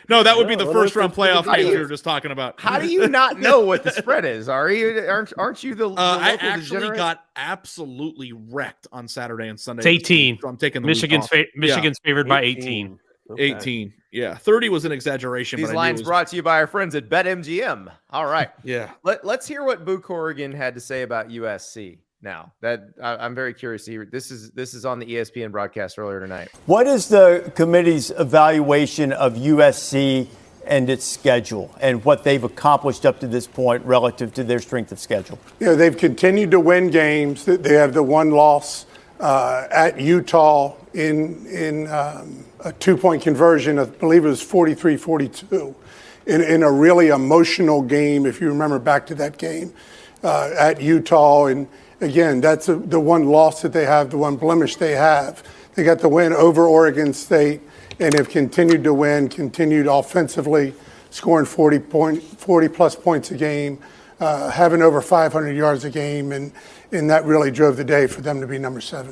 No, that would be the first round playoff game we were just talking about. How do you not know what the spread is? Aren't you the I actually got absolutely wrecked on Saturday and Sunday. It's 18. So I'm taking the Michigan's favored by 18. Okay. 18. Yeah, 30 was an exaggeration. These but I knew lines it was, brought to you by our friends at BetMGM. All right. Yeah. Let's hear what Boo Corrigan had to say about USC. Now that I'm very curious to hear. This is on the ESPN broadcast earlier tonight. What is the committee's evaluation of USC and its schedule and what they've accomplished up to this point relative to their strength of schedule? You know, they've continued to win games. They have the one loss at Utah in a 2-point conversion. I believe it was 43-42 in a really emotional game, if you remember back to that game at Utah. And again, that's the one loss that they have, the one blemish they have. They got the win over Oregon State and have continued to win, continued offensively, scoring 40-plus points a game, having over 500 yards a game, and that really drove the day for them to be number 7.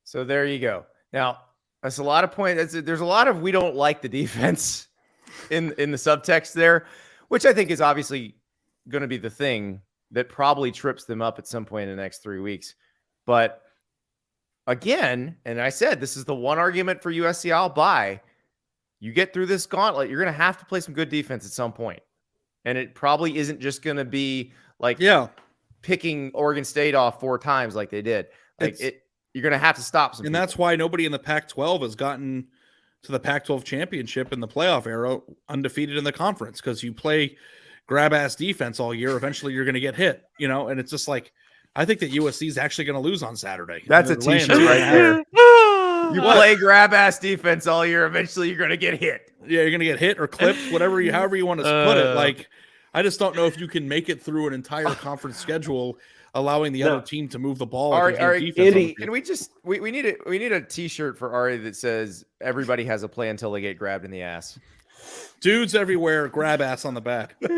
So there you go. Now, that's a lot of points. There's a lot of we don't like the defense in the subtext there, which I think is obviously going to be the thing that probably trips them up at some point in the next 3 weeks. But again, and I said, this is the one argument for USC I'll buy. You get through this gauntlet, you're going to have to play some good defense at some point. And it probably isn't just going to be like picking Oregon State off 4 times like they did. You're going to have to stop some. And people. that's why nobody in the Pac-12 has gotten to the Pac-12 championship in the playoff era undefeated in the conference, because you play grab-ass defense all year. Eventually you're going to get hit, and it's just like, I think that USC is actually going to lose on Saturday. That's a t-shirt right there. You play grab-ass defense all year. Eventually you're going to get hit. Yeah, you're going to get hit or clipped, however you want to put it. Like, I just don't know if you can make it through an entire conference schedule, allowing the other team to move the ball. Ari, Andy, can we just we need a t-shirt for Ari that says everybody has a play until they get grabbed in the ass. Dudes everywhere, grab ass on the back. What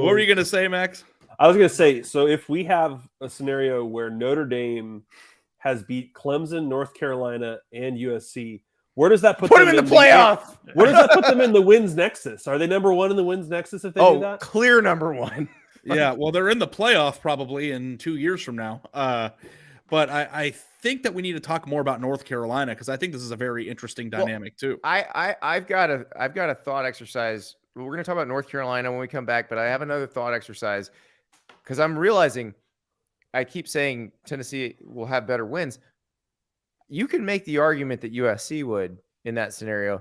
were you going to say, Max? I was going to say, so if we have a scenario where Notre Dame has beat Clemson, North Carolina, and USC, where does that put them in the playoff? Where does that put them in the wins nexus? Are they number 1 in the wins nexus if they do that? Clear number 1. Yeah, well, they're in the playoff probably in 2 years from now. But I think that we need to talk more about North Carolina, because I think this is a very interesting dynamic too. I've got a thought exercise. We're going to talk about North Carolina when we come back, but I have another thought exercise, because I'm realizing I keep saying Tennessee will have better wins. You can make the argument that USC would in that scenario.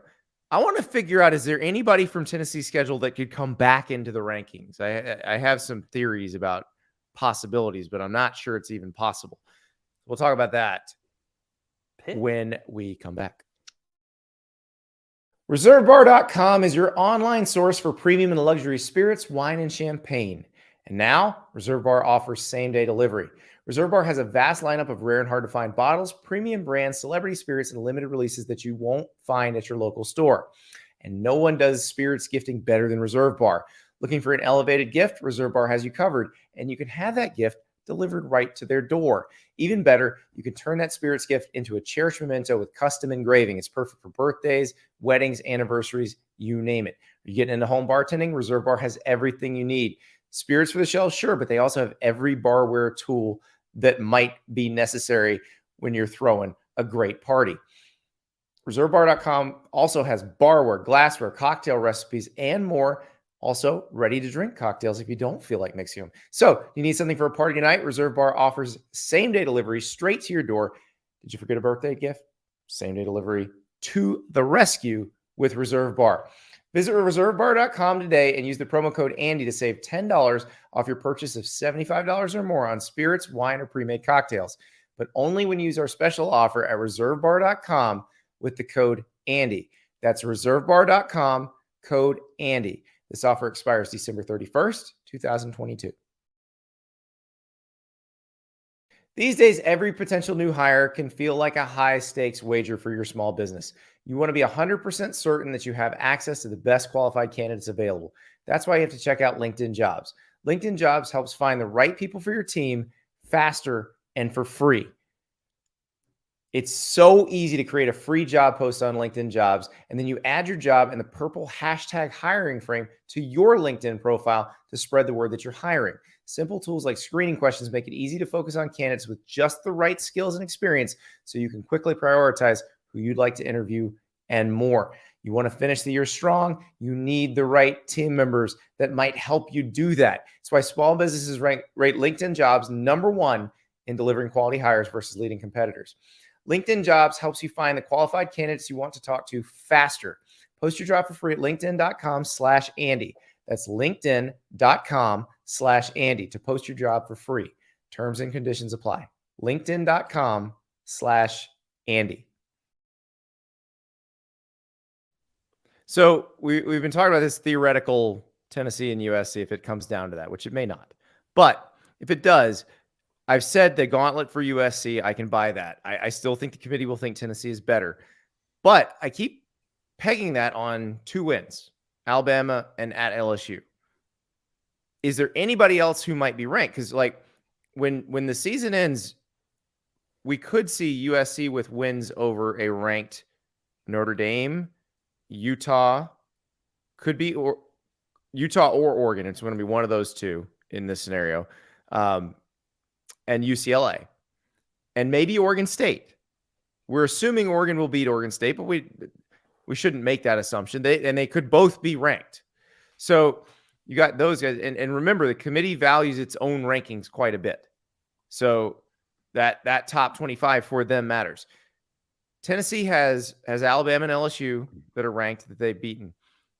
I want to figure out, is there anybody from Tennessee's schedule that could come back into the rankings? I have some theories about possibilities, but I'm not sure it's even possible. We'll talk about that when we come back. ReserveBar.com is your online source for premium and luxury spirits, wine, and champagne. And now, Reserve Bar offers same-day delivery. Reserve Bar has a vast lineup of rare and hard-to-find bottles, premium brands, celebrity spirits, and limited releases that you won't find at your local store. And no one does spirits gifting better than Reserve Bar. Looking for an elevated gift? Reserve Bar has you covered, and you can have that gift delivered right to their door. Even better, you can turn that spirits gift into a cherished memento with custom engraving. It's perfect for birthdays, weddings, anniversaries, you name it. Are you getting into home bartending? Reserve Bar has everything you need. Spirits for the shelves, sure, but they also have every barware tool that might be necessary when you're throwing a great party. ReserveBar.com also has barware, glassware, cocktail recipes, and more. Also, ready-to-drink cocktails if you don't feel like mixing them. So, you need something for a party tonight? Reserve Bar offers same-day delivery straight to your door. Did you forget a birthday gift? Same-day delivery to the rescue with Reserve Bar. Visit ReserveBar.com today and use the promo code Andy to save $10 off your purchase of $75 or more on spirits, wine, or pre-made cocktails. But only when you use our special offer at ReserveBar.com with the code Andy. That's ReserveBar.com, code Andy. This offer expires December 31st, 2022. These days, every potential new hire can feel like a high-stakes wager for your small business. You want to be 100% certain that you have access to the best qualified candidates available. That's why you have to check out LinkedIn Jobs. LinkedIn Jobs helps find the right people for your team faster and for free. It's so easy to create a free job post on LinkedIn Jobs, and then you add your job and the purple hashtag hiring frame to your LinkedIn profile to spread the word that you're hiring. Simple tools like screening questions make it easy to focus on candidates with just the right skills and experience so you can quickly prioritize who you'd like to interview and more. You want to finish the year strong, you need the right team members that might help you do that. That's why small businesses rate LinkedIn Jobs #1 in delivering quality hires versus leading competitors. LinkedIn Jobs helps you find the qualified candidates you want to talk to faster. Post your job for free at linkedin.com/Andy. That's linkedin.com/Andy to post your job for free. Terms and conditions apply. linkedin.com/Andy. So we've been talking about this theoretical Tennessee and USC if it comes down to that, which it may not. But if it does, I've said the gauntlet for USC, I can buy that. I still think the committee will think Tennessee is better. But I keep pegging that on 2 wins, Alabama and at LSU. Is there anybody else who might be ranked? Because like when the season ends, we could see USC with wins over a ranked Notre Dame, Utah, could be or Utah or Oregon. It's going to be one of those two in this scenario. And UCLA, and maybe Oregon State. We're assuming Oregon will beat Oregon State, but we shouldn't make that assumption. They could both be ranked. So you got those guys, and remember the committee values its own rankings quite a bit. So that top 25 for them matters. Tennessee has Alabama and LSU that are ranked that they've beaten.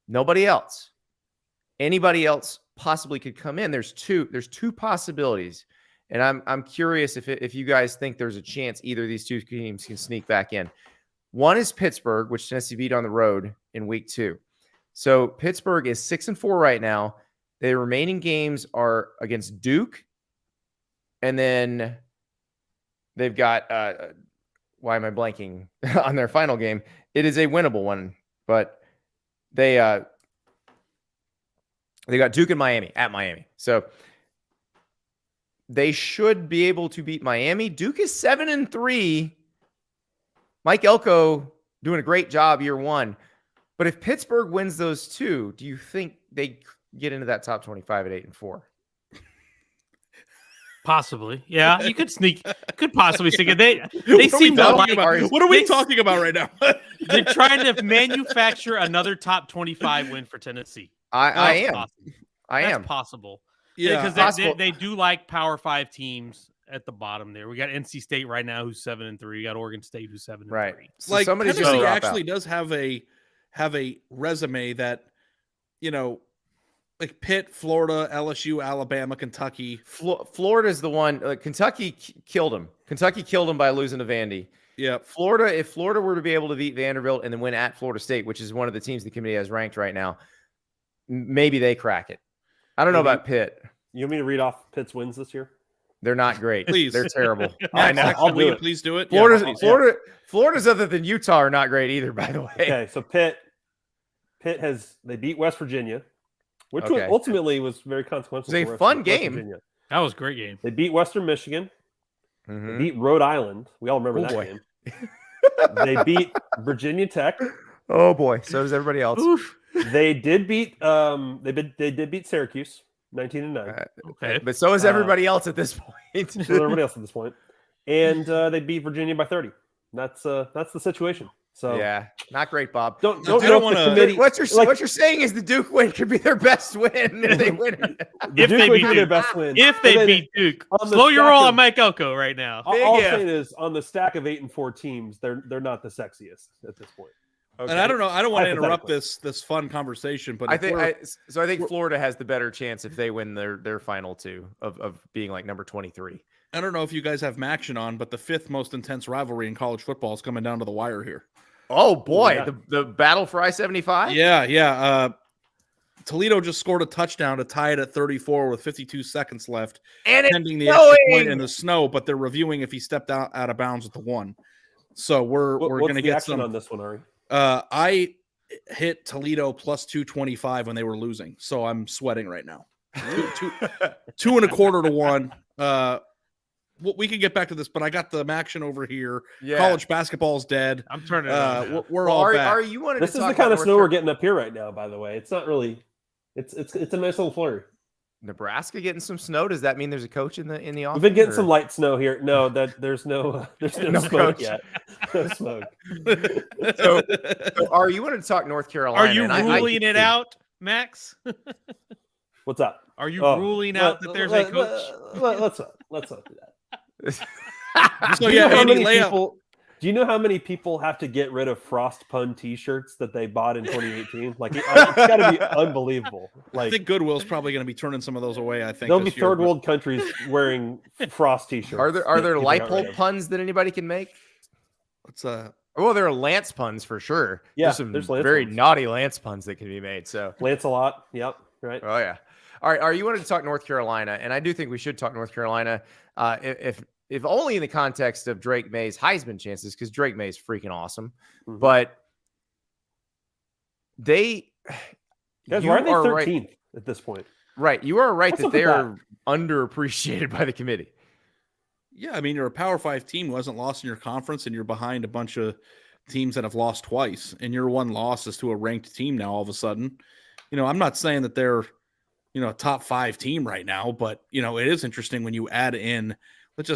Nobody else. Anybody else possibly could come in. There's two possibilities. And I'm curious if you guys think there's a chance either of these two teams can sneak back in. One is Pittsburgh, which Tennessee beat on the road in week 2. So Pittsburgh is 6-4 right now. The remaining games are against Duke, and then they've got why am I blanking on their final game? It is a winnable one, but they got Duke and Miami at Miami. So they should be able to beat Miami. Duke is 7-3. Mike Elko doing a great job year 1. But if Pittsburgh wins those 2, do you think they get into that top 25 at 8-4? Possibly. Yeah, you could possibly sneak it. They seem to like. What are we talking about right now? They're trying to manufacture another top 25 win for Tennessee. I am. Possible. That's possible. Yeah, because they do like Power 5 teams at the bottom there. We got NC State right now who's 7-3. We got Oregon State who's 7-3. Right. So like somebody's Tennessee gonna actually does have a resume that, like Pitt, Florida, LSU, Alabama, Kentucky. Florida's the one. Kentucky killed him. Kentucky killed him by losing to Vandy. Yeah. Florida, if Florida were to be able to beat Vanderbilt and then win at Florida State, which is one of the teams the committee has ranked right now, maybe they crack it. I don't know about Pitt. You want me to read off Pitt's wins this year? They're not great. Please. They're terrible. I know. Will you please do it? Florida's other than Utah are not great either, by the way. Okay, so Pitt they beat West Virginia, which ultimately was very consequential. It was a fun game. Virginia. That was a great game. They beat Western Michigan. Mm-hmm. They beat Rhode Island. We all remember that game. They beat Virginia Tech. Oh boy, so does everybody else. Oof. They did beat they did beat Syracuse 19-9. Okay. But so is everybody else at this point. So everybody else at this point. And they beat Virginia by 30. That's the situation. So yeah, not great, Bob. Don't want to. What you're saying is the Duke win could be their best win if they win it. If they beat their best win. If they beat Duke, slow your roll on Mike Elko right now. All I'm saying is on the stack of 8-4 teams, they're not the sexiest at this point. Okay. And I don't know. I don't want to interrupt this fun conversation, but I think Florida has the better chance if they win their final 2 of being like number 23. I don't know if you guys have MACtion on, but the 5th most intense rivalry in college football is coming down to the wire here. Oh boy, the battle for I-75. Yeah. Toledo just scored a touchdown to tie it at 34 with 52 seconds left, and pending the extra point in the snow. But they're reviewing if he stepped out of bounds at the 1. So we're going to get some on this one, Ari. I hit Toledo plus 225 when they were losing, so I'm sweating right now. 2 2.25 to 1. we can get back to this, but I got the MACtion over here. Yeah. College basketball's dead. I'm turning it on now. We're Well, all back. Are you wanted This to is talk the kind about of North snow we're Carolina? getting up here right now, by the way. It's not really it's a nice little flurry. Nebraska getting some snow? Does that mean there's a coach in the office? We've been getting or- some light snow here. No, there's no No smoke coach. yet. No smoke. So, are you wanted to talk North Carolina? Are you and I- ruling it out, Max? What's up? Are you Oh, ruling out that there's a coach? Let's not do that. So Do you know how Andy, many lay out- people? Do you know how many people have to get rid of Frost Pun T-shirts that they bought in 2018? Like it's got to be unbelievable. I Like think Goodwill's probably going to be turning some of those away. I think there'll be this year, third but- world countries wearing Frost T-shirts. Are there that light got rid bulb of. puns that anybody can make? Let's Well, there are Lance puns for sure. Yeah, there's some there's Lance very puns. naughty Lance puns that can be made. So, Lancelot. Yep. Right. oh yeah. All right. Are you wanted to talk North Carolina? And I do think we should talk North Carolina, if only in the context of Drake May's Heisman chances, because Drake May is freaking awesome. Mhm. But they, Guys, you why are they are 13th at this point? right. You are right What's that up with they are underappreciated by the committee. Yeah, I mean, you're a Power 5 team who hasn't lost in your conference, and you're behind a bunch of teams that have lost twice, and your one loss is to a ranked team now all of a sudden. I'm not saying that they're, a top 5 team right now, but, it is interesting when you add in, let's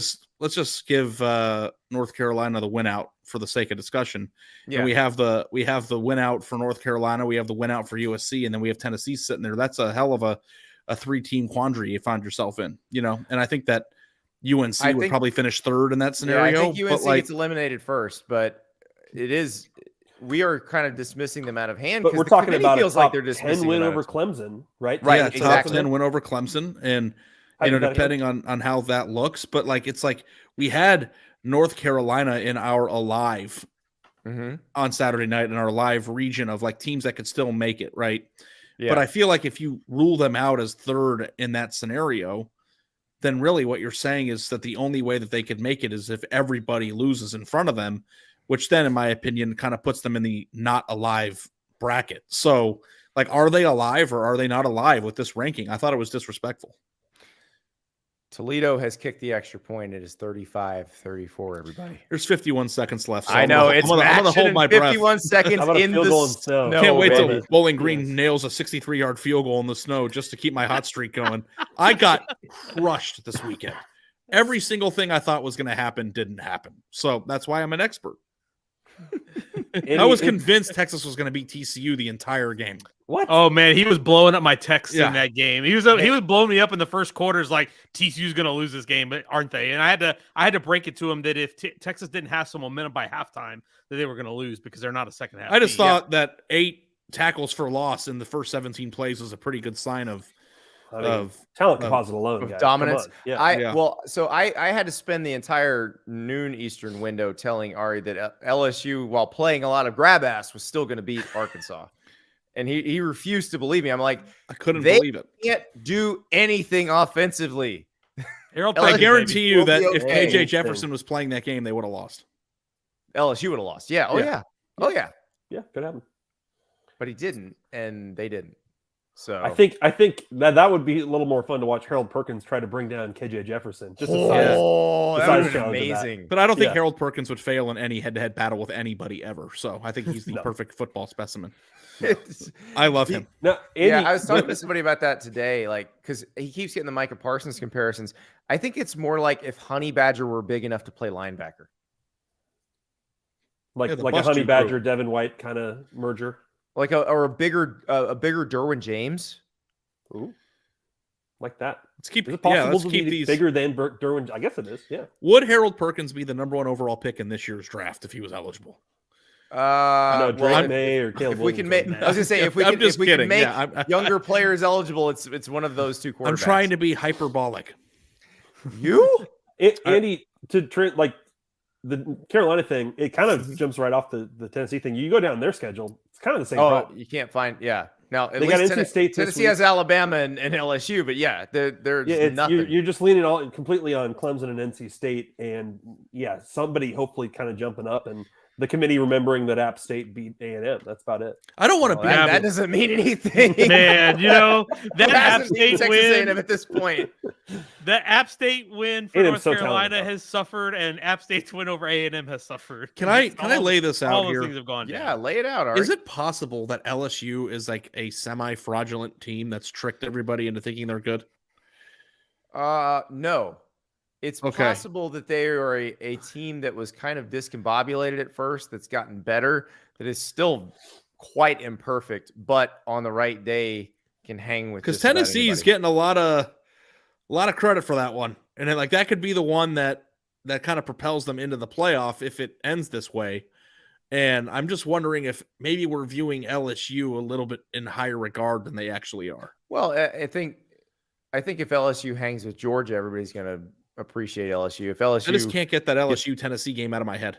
just give North Carolina the win out for the sake of discussion. Yeah. And we have the win out for North Carolina, we have the win out for USC, and then we have Tennessee sitting there. That's a hell of a 3-team quandary you find yourself in, and I think that UNC would probably finish third in that scenario. Yeah, I think UNC but gets eliminated first, but we are kind of dismissing them out of hand. But we're the talking committee about feels a top like they're 10 dismissing win them out over of- Clemson, right? Right, yeah, exactly. top 10 win over Clemson, and Hypothetical. depending on how that looks, but it's like we had North Carolina in our alive Mhm. on Saturday night in our live region of like teams that could still make it, right? Yeah. But I feel like if you rule them out as third in that scenario, then really what you're saying is that the only way that they could make it is if everybody loses in front of them, which then, in my opinion, kind of puts them in the not alive bracket. So, are they alive or are they not alive with this ranking? I thought it was disrespectful. Toledo has kicked the extra point. It is 35-34, everybody. There's 51 seconds left. So I know. I'm gonna action hold in my breath. 51 seconds How about a in field the goal in snow? snow. Can't wait till baby. Bowling Green Yes. nails a 63-yard field goal in the snow just to keep my hot streak going. I got crushed this weekend. Every single thing I thought was going to happen didn't happen. So that's why I'm an expert. I was convinced Texas was going to beat TCU the entire game. What? Oh man, he was blowing up my texts Yeah. in that game. He was blowing me up in the first quarters, like TCU's going to lose this game, but aren't they? And I had to break it to him that if Texas didn't have some momentum by halftime, that they were going to lose because they're not a second half. I just team. thought that 8 tackles for loss in the first 17 plays was a pretty good sign of talent composite alone, of guys. dominance. Come on. Yeah. Well, so I had to spend the entire noon Eastern window telling Ari that LSU, while playing a lot of grab ass, was still going to beat Arkansas, and he refused to believe me. I'm like, I couldn't they believe it. can't do anything offensively. Harold I Pike, guarantee baby. you We'll that be if okay. KJ Jefferson was playing that game, they would have lost. LSU would have lost. Yeah. Oh Yeah. yeah. Oh yeah. Yeah, could happen. But he didn't, and they didn't. So I think that would be a little more fun to watch Harold Perkins try to bring down KJ Jefferson. Just a size. Oh, the that size would have been challenge of that. amazing. But I don't think Yeah. Harold Perkins would fail in any head-to-head battle with anybody ever. So I think he's the No. perfect football specimen. It's- I love him. Now, Andy, yeah, I was talking to somebody about that today, because he keeps getting the Micah Parsons comparisons. I think it's more like if Honey Badger were big enough to play linebacker. like Yeah, the a bust Honey you Badger, grew. Devin White kind of merger. Like a bigger Derwin James. Ooh, like that. Let's keep Is it possible let's to keep be these. bigger than Derwin? I guess it is. Yeah. Would Harold Perkins be the number 1 overall pick in this year's draft if he was eligible? No, Well, Drake May or Caleb. if we can Williams make, or I was gonna say if we I'm can, just if we kidding. can make Yeah, younger players eligible, it's one of those two quarterbacks. I'm trying to be hyperbolic. you. Andy, like the Carolina thing, it kind of jumps right off the Tennessee thing. You go down their schedule, it's kind of the same Oh, problem. you can't find. Yeah. Now at They got least NC State this Tennessee week. has Alabama and LSU, but yeah, there's Yeah, nothing. you're just leaning all completely on Clemson and NC State, and yeah, somebody hopefully kind of jumping up, and the committee remembering that App State beat A&M. That's about it. I don't want to Well, be. that doesn't mean anything. Man, that App Hasn't beaten State Texas A&M win, at this point. the App State win for A&M's North so Carolina talented, has suffered, and App State's win over A&M has suffered. Can I lay this out all here? those things have gone Yeah, down. lay it out. Ari. Is it possible that LSU is like a semi-fraudulent team that's tricked everybody into thinking they're good? No. It's Okay. possible that they are a team that was kind of discombobulated at first, that's gotten better, that is still quite imperfect, but on the right day can hang with. Because Tennessee is getting a lot of credit for that one, and that could be the one that kind of propels them into the playoff if it ends this way. And I'm just wondering if maybe we're viewing LSU a little bit in higher regard than they actually are. Well, I think if LSU hangs with Georgia, everybody's going to appreciate LSU. If LSU, I just can't get that LSU Tennessee game out of my head.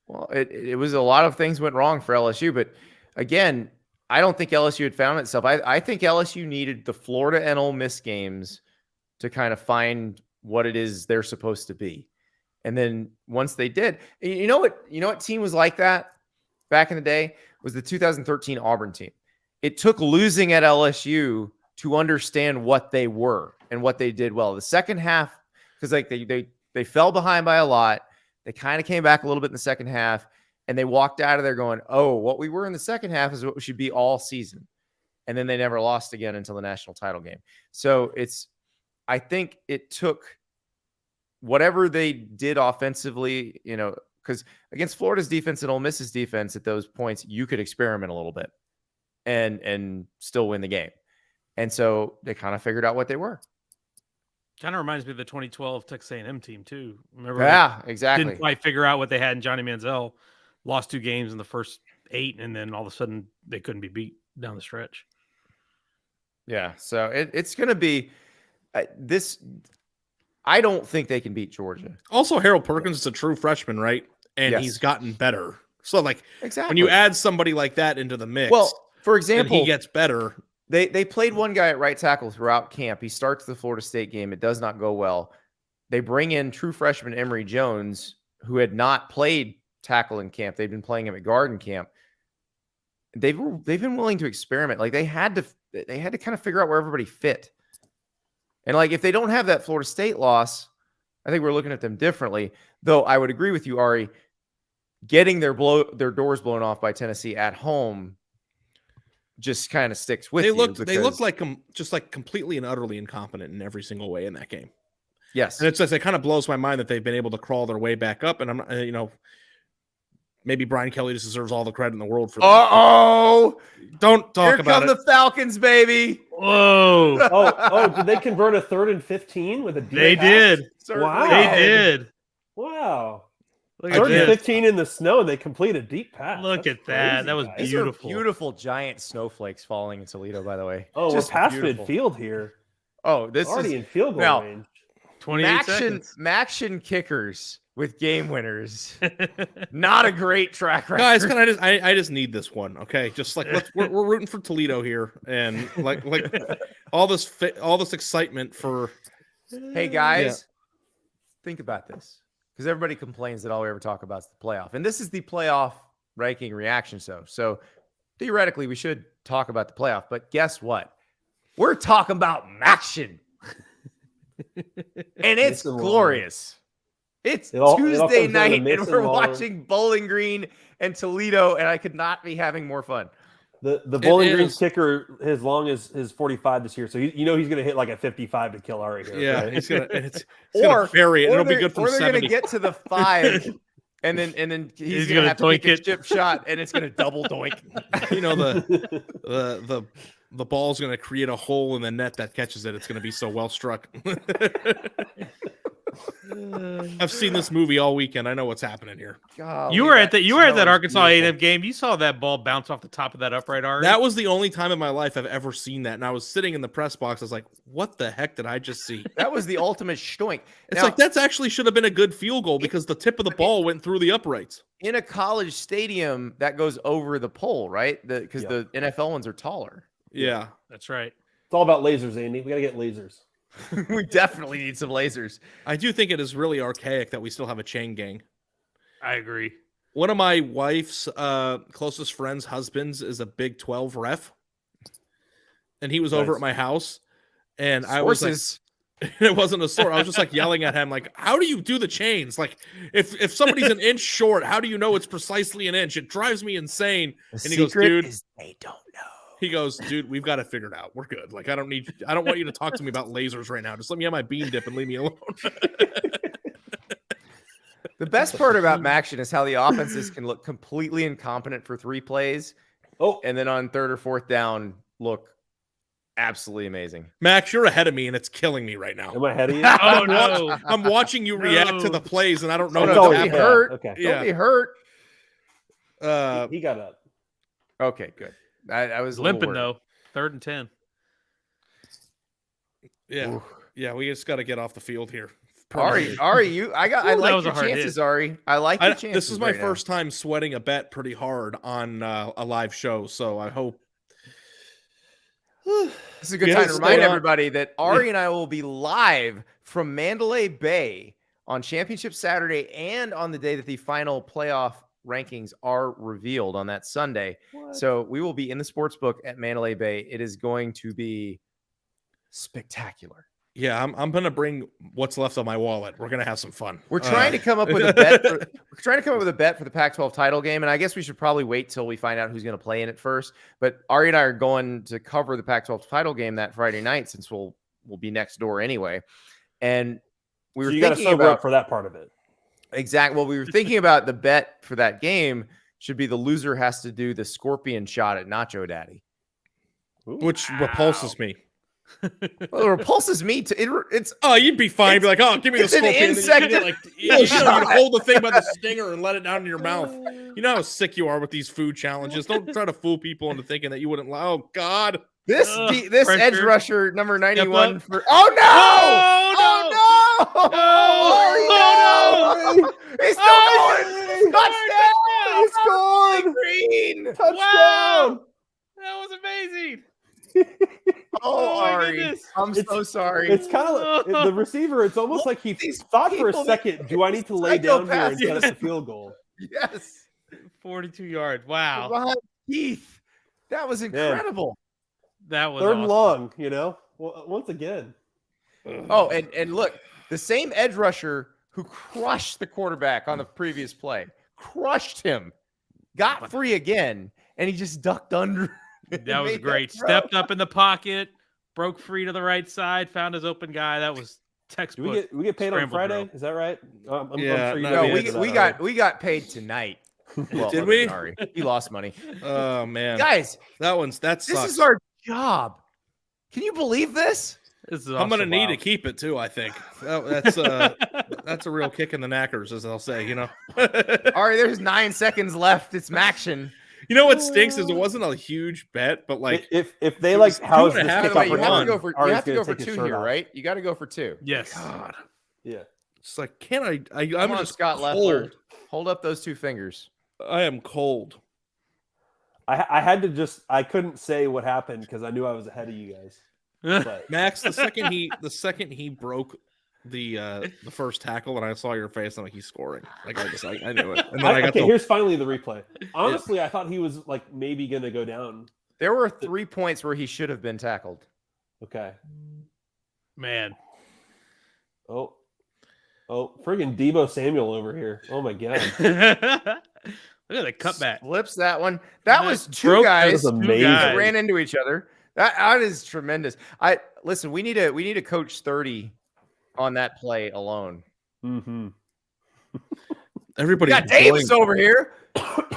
well, it was a lot of things went wrong for LSU, but again, I don't think LSU had found itself. I think LSU needed the Florida and Ole Miss games to kind of find what it is they're supposed to be. And then once they did, you know what team was like that back in the day was the 2013 Auburn team. It took losing at LSU to understand what they were and what they did well. The second half, because they fell behind by a lot. They kind of came back a little bit in the second half, and they walked out of there going, oh, what we were in the second half is what we should be all season. And then they never lost again until the national title game. So I think it took whatever they did offensively, because against Florida's defense and Ole Miss's defense at those points, you could experiment a little bit and still win the game. And so they kind of figured out what they were. Kind of reminds me of the 2012 Texas A&M team too. Remember? Yeah, exactly. Didn't quite figure out what they had in Johnny Manziel. Lost 2 games in the first 8, and then all of a sudden they couldn't be beat down the stretch. Yeah, so it's going to be this. I don't think they can beat Georgia. Also, Harold Perkins is a true freshman, right? And Yes. he's gotten better. So, Exactly. when you add somebody like that into the mix, well, for and example, he gets better. They played one guy at right tackle throughout camp. He starts the Florida State game. It does not go well. They bring in true freshman Emory Jones, who had not played tackle in camp. They've been playing him at guard in camp. They've been willing to experiment. They had to kind of figure out where everybody fit. And if they don't have that Florida State loss, I think we're looking at them differently. Though I would agree with you, Ari, getting their doors blown off by Tennessee at home just kind of sticks with They you. look like just completely and utterly incompetent in every single way in that game. Yes. And it kind of blows my mind that they've been able to crawl their way back up. And I'm, maybe Brian Kelly just deserves all the credit in the world for that. Uh-oh. Don't talk Here about come it. the Falcons, baby. Whoa! Oh, did they convert a 3rd and 15 with a deep They pass? did. Wow. They did. Wow. Look 3rd at and this. 15 in the snow, and they complete a deep pass. Look That's at that. crazy, That was guys. These beautiful. are beautiful giant snowflakes falling in Toledo, by the way. Oh, Just we're past beautiful. midfield here. Oh, this Already is in field goal now, range. 28 seconds. MACtion kickers with game winners. Not a great track record. Guys, I just need this one, okay? Just we're rooting for Toledo here, and all this excitement for. Hey guys, think about this, because everybody complains that all we ever talk about is the playoff, and this is the playoff ranking reaction show. So theoretically, we should talk about the playoff. But guess what? We're talking about MACtion, and it's glorious. It's Tuesday night, and we're watching Bowling Green and Toledo, and I could not be having more fun. The Bowling Green kicker, his long is 45 this year, so he's going to hit like a 55 to kill Ari here. Yeah, right? it's gonna vary it. It'll be good from or they're 70. going to get to the 5, and then he's going to have to doink make a it. chip shot, and it's going to double doink. The ball's going to create a hole in the net that catches it. It's going to be so well struck. I've seen this movie all weekend. I know what's happening here. Golly, You were at that was Arkansas beautiful. A&M game. You saw that ball bounce off the top of that upright arch. That was the only time in my life I've ever seen that. And I was sitting in the press box. I was like, what the heck did I just see? That was the ultimate shtoink. It's Now, that's actually should have been a good field goal because the tip of the ball went through the uprights. in a college stadium, that goes over the pole, right? Because the NFL ones are taller. Yeah. That's right. It's all about lasers, Andy. We got to get lasers. We definitely need some lasers. I do think it is really archaic that we still have a chain gang. I agree. One of my wife's closest friends' husbands is a Big 12 ref, and he was over at my house, and I was like, it wasn't a sword. I was just like yelling at him, like, "How do you do the chains? Like, if somebody's an inch short, how do you know it's precisely an inch? It drives me insane." And he goes, "Dude, they don't know." He goes, "Dude, we've got it figured out. We're good. Like, I don't want you to talk to me about lasers right now. Just let me have my bean dip and leave me alone." The best part about MACtion is how the offenses can look completely incompetent for 3 plays. And then on 3rd or 4th down, look absolutely amazing. Max, you're ahead of me, and it's killing me right now. Am I ahead of you? Oh no! I'm watching you react to the plays, and I don't know Oh, what's don't be happening. hurt. Okay. Don't be hurt. He got up. Okay, good. I was Limping though. 3rd and 10. Yeah. Oof. Yeah, we just got to get off the field here. Ari, I That like was a your hard chances, hit. Ari. I like your chances. This is my right now. first time sweating a bet pretty hard on a live show, so I hope. This is a good We time have to to remind stay on- everybody that Ari and I will be live from Mandalay Bay on Championship Saturday and on the day that the final playoff rankings are revealed on that Sunday. So we will be in the sports book at Mandalay Bay. It is going to be spectacular. Yeah, I'm gonna bring what's left of my wallet. We're gonna have some fun. We're trying to come up with a bet. We're trying to come up with a bet for the Pac-12 title game, and I guess we should probably wait till we find out who's going to play in it first. But Ari and I are going to cover the Pac-12 title game that Friday night, since we'll be next door anyway. And we were So you got to thinking sober about up for that part of it. exactly. Well, we were thinking about the bet for that game should be the loser has to do the scorpion shot at Nacho Daddy. which repulses me. Well, it repulses me to it's Oh, you'd be fine. Be like, oh, give me the it's an scorpion. insect And then you that- you'd hold the thing by the stinger and let it down in your mouth. You know how sick you are with these food challenges. Don't try to fool people into thinking that you wouldn't. Oh God, this this pressure. edge rusher number 91 up. for oh no! Oh, Oh no! no! He's still going! Touchdown! He scored! Green! Touchdown! Wow! That was amazing. Oh, my Ari, goodness. I'm so It's- sorry. It's kind of like the receiver. It's almost like he These thought for a people- second, do I need to lay down here and Psychopaths. set us a field goal? Yes. 42 yards. Wow. Behind Keith. That was incredible. That was Third awesome. and long, you know? Well, once again. Oh, and look, the same edge rusher who crushed the quarterback on the previous play, crushed him, got free again, and he just ducked under. That was Made great. throw. Stepped up in the pocket, broke free to the right side, found his open guy. That was Do textbook. we get paid on Scramble Friday? drill. Is that right? I'm Yeah, sure you no, know No, the we, answer to we that, got we got paid tonight. Well, Did other we? than Ari. He lost money. oh man, Guys, that this sucks. is our job. Can you believe this? This is I'm gonna awesome. need Wow. to keep it too. I think that's a real kick in the knackers, as they'll say. You know. Ari, there's 9 seconds left. It's MACtion. You know what stinks is it wasn't a huge bet, but like if they it like was house 2.5. this By the kick way, up you or have to down, go for Ari's you have to gonna go for take his 2 shirt here, off. right? You got to go for 2. Yes. God, Yeah. it's like can't I'm Come on, just Scott cold. Leffler. Hold up those 2 fingers. I am cold. I had to I couldn't say what happened because I knew I was ahead of you guys. But Max, the second he broke the first tackle and I saw your face, I'm like, he's scoring. Like I knew it. And then I got okay, the here's finally the replay. Honestly, I thought he was like maybe gonna go down. There were 3 points where he should have been tackled. Okay. Man. Oh, friggin' Debo Samuel over here. Oh my god. Look at the cutback. Flips that one. That was 2 Broke- guys That was who amazing. just ran into each other. That is tremendous. Listen. We need to coach 30 on that play alone. Mm-hmm. everybody. We got Davis over here.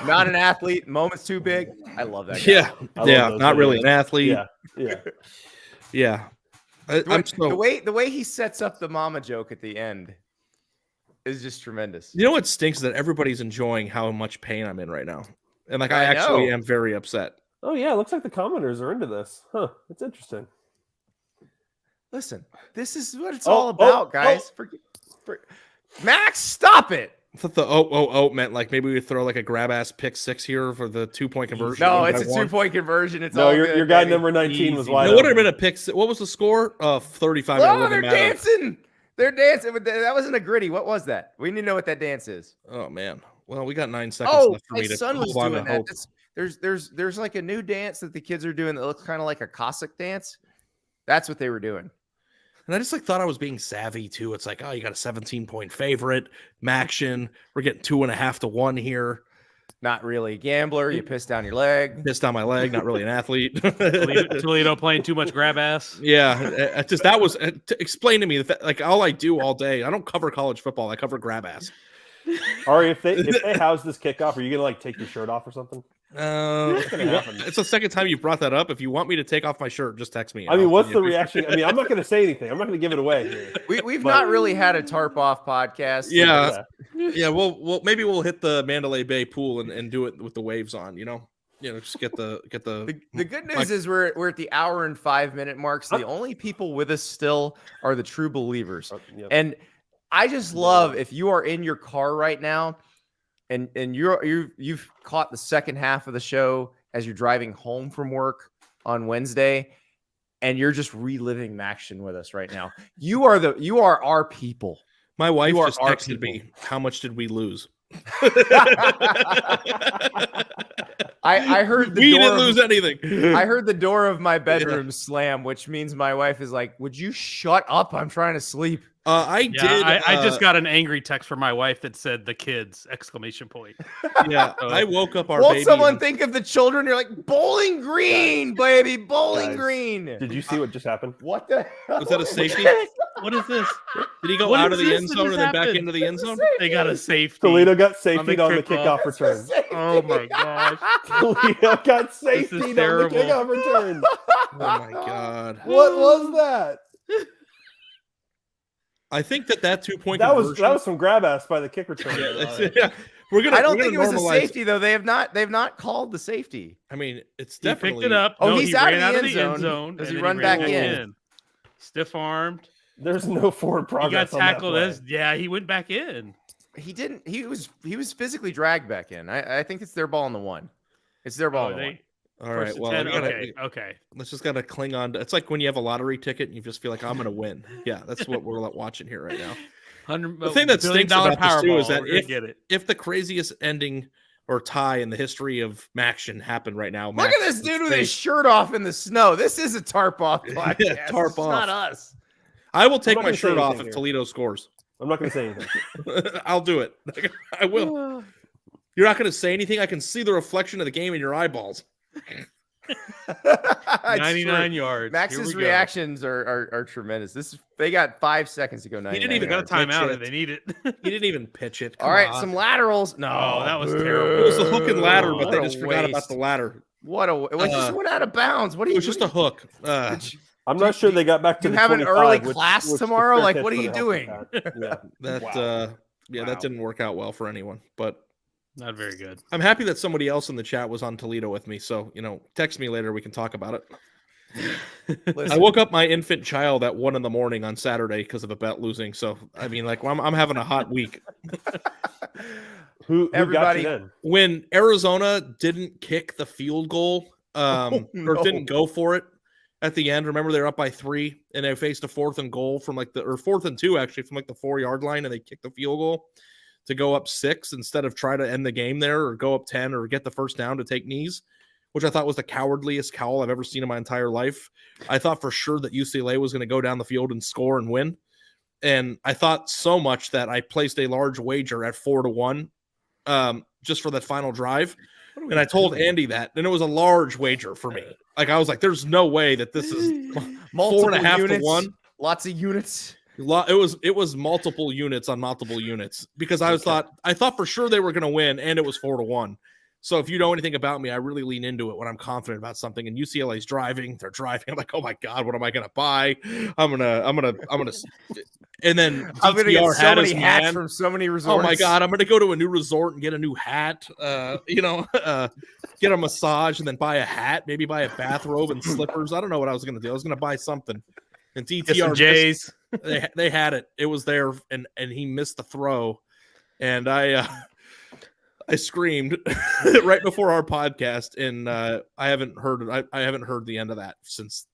Not an athlete. Moment's too big. I love that guy. Yeah, I love yeah, those not really videos. an athlete. Yeah. Yeah. The way he sets up the mama joke at the end is just tremendous. You know what stinks is that everybody's enjoying how much pain I'm in right now, and like I I actually know. am very upset. Oh yeah, it looks like the commenters are into this. Huh. It's interesting. Listen, this is what it's Oh, all about, oh, guys. Max, stop it. I thought the meant like maybe we throw like a grab ass pick 6 here for the 2-point conversion. No, One it's by a one. 2-point conversion. It's No, all your good, guy baby. number 19 was Easy. wide It would have open. been a pick. What was the score? 35. Oh, it wouldn't they're matter. dancing. They're dancing. That wasn't a gritty. What was that? We need to know what that dance is. Oh man, Well, we got 9 seconds Oh, left for my me to son was hold on doing to that. hope. There's like a new dance that the kids are doing that looks kind of like a Cossack dance. That's what they were doing. And I just thought I was being savvy too. It's like, oh, you got a 17-point favorite, MACtion. We're getting 2.5 to 1 here. Not really a gambler. You pissed down your leg. Pissed on my leg. Not really an athlete. Toledo playing too much grab ass. Yeah, that was explain to me like all I do all day. I don't cover college football. I cover grab ass. Ari, if they house this kickoff, are you gonna take your shirt off or something? It's the second time you brought that up. If you want me to take off my shirt, just text me. I mean, what's the reaction? I mean, I'm not going to say anything. I'm not going to give it away here. We've not really had a tarp off podcast. Yeah. Well, maybe we'll hit the Mandalay Bay pool and do it with the waves on. Just get the. The good news is we're at the hour and 5-minute mark. So the only people with us still are the true believers. Yep. And I just love if you are in your car right now. And you've caught the second half of the show as you're driving home from work on Wednesday, and you're just reliving MACtion with us right now. You are our people. My wife just texted me, how much did we lose? I heard we didn't lose anything. I heard the door of my bedroom slam, which means my wife is like, "Would you shut up? I'm trying to sleep." I just got an angry text from my wife that said "the kids!" ! Yeah, I woke up our Won't baby. Someone think of the children? You're like Bowling Green, baby, Bowling Green. Did you see what just happened? What the hell? Was that a safety? What is this? Did he go out of the end zone and then back into the end zone? They got a safety. Toledo got safety on the kickoff return. Oh my gosh! Toledo got safety on the terrible. kickoff return. Oh my god! What was that? I think that 2-point That conversion. was some grab ass by the kick return. Yeah. I don't think it was a safety though. They've not called the safety. I mean, it's He definitely. picked it up. Oh, No, he's he out ran of the out end of zone. Does and he then run ran back in? Stiff armed. There's no forward He got progress. tackled. On that play. He went back in. He didn't. He was physically dragged back in. I think it's their ball on the 1. It's their ball on the 1. All right. Well, okay. Let's just gotta cling on. It's like when you have a lottery ticket and you just feel like I'm gonna win. Yeah, that's what we're watching here right now. The thing that stinks about this too is that if the craziest ending or tie in the history of MACtion happened right now, look at this dude with his shirt off in the snow. This is a tarp off podcast. Yeah, tarp off. Not us. I will take my shirt off if Toledo scores. I'm not going to say anything. I'll do it. I will. You're not going to say anything. I can see the reflection of the game in your eyeballs. 99 yards. Max's reactions are tremendous. They got 5 seconds to go. 99 He didn't even got a timeout. They need it. He didn't even pitch it. All right, some laterals. No, that was terrible. It was a hook and ladder, but they just forgot about the ladder. It just went out of bounds. What are you? It was just a hook. I'm not sure they got back to you the have an 25, early which class was tomorrow. the Like, fair what are catch you for the doing? Yeah. That didn't work out well for anyone. But not very good. I'm happy that somebody else in the chat was on Toledo with me. So text me later. We can talk about it. I woke up my infant child at 1 a.m. on Saturday because of a bet losing. So I mean, like, I'm having a hot week. Who Everybody- got you then? When Arizona didn't kick the field goal, or didn't go for it at the end. Remember, they were up by 3 and they faced a 4th and goal from or 4th and 2 actually from the 4-yard line, and they kicked the field goal to go up 6 instead of try to end the game there or go up 10 or get the first down to take knees, which I thought was the cowardliest cowl I've ever seen in my entire life. I thought for sure that UCLA was going to go down the field and score and win. And I thought so much that I placed a large wager at 4 to 1 just for that final drive. And I told Andy that, and it was a large wager for me. Like, I was like, there's no way that this is 4.5 to 1. Lots of units. It was multiple units on multiple units because I thought for sure they were going to win, and it was 4 to 1. So if you know anything about me, I really lean into it when I'm confident about something. And UCLA's driving, they're driving. I'm like, oh my God, what am I going to buy? I'm gonna, and then I'm gonna get so many hats man. from so many resorts. Oh my God, I'm gonna go to a new resort and get a new hat. Get a massage and then buy a hat, maybe buy a bathrobe and slippers. I don't know what I was gonna do. I was gonna buy something. And DTR Jays. They had it. It was there, and he missed the throw, and I screamed right before our podcast, and I haven't heard the end of that since.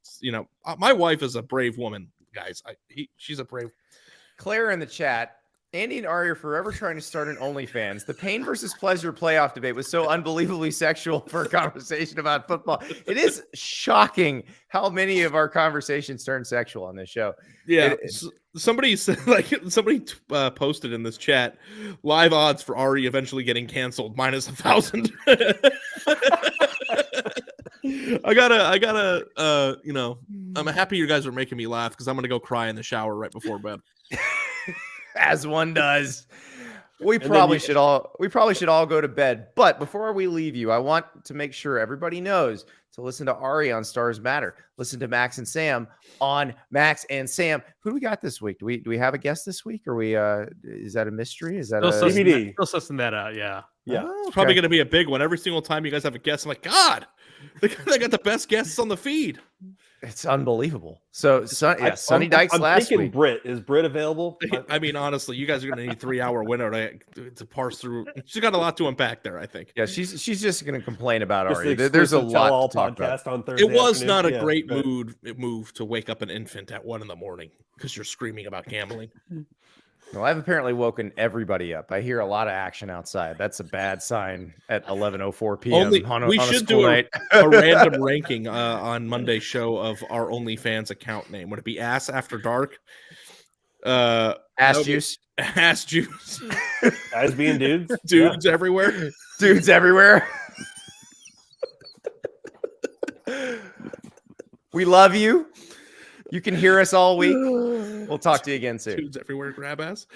My wife is a brave woman, guys. She's a brave. Claire in the chat, Andy and Ari are forever trying to start an OnlyFans. The pain versus pleasure playoff debate was so unbelievably sexual for a conversation about football. It is shocking how many of our conversations turn sexual on this show. Yeah. Somebody said, posted in this chat, live odds for Ari eventually getting canceled minus 1,000. I gotta, I'm happy you guys are making me laugh because I'm gonna go cry in the shower right before bed. As one does. We probably should all go to bed. But before we leave you, I want to make sure everybody knows to listen to Ari on Stars Matter. Listen to Max and Sam on Max and Sam. Who do we got this week? Do we have a guest this week? Or is that a mystery? Is that a DVD? Still sussing that out, yeah. Yeah. Oh, It's probably gonna be a big one. Every single time you guys have a guest, I'm like, God, they got the best guests on the feed. It's unbelievable. So, Sonny Dykes I'm last thinking week. Brit. Is Brit available? I mean, honestly, you guys are going to need a 3-hour window to parse through. She's got a lot to unpack there, I think. Yeah, she's just going to complain about Just Ari. the There's a exclusive lot tell-all to talk about. podcast on Thursday It was afternoon. not a Yeah, great but- move to wake up an infant at 1 a.m. because you're screaming about gambling. Well, I've apparently woken everybody up. I hear a lot of action outside. That's a bad sign at 11:04 p.m. We should do night. a random ranking on Monday's show of our OnlyFans account name. Would it be Ass After Dark? Ass juice. Ass Juice. Guys being dudes. Dudes everywhere. Dudes everywhere. We love you. You can hear us all week. We'll talk to you again soon. Dudes everywhere. Grab ass.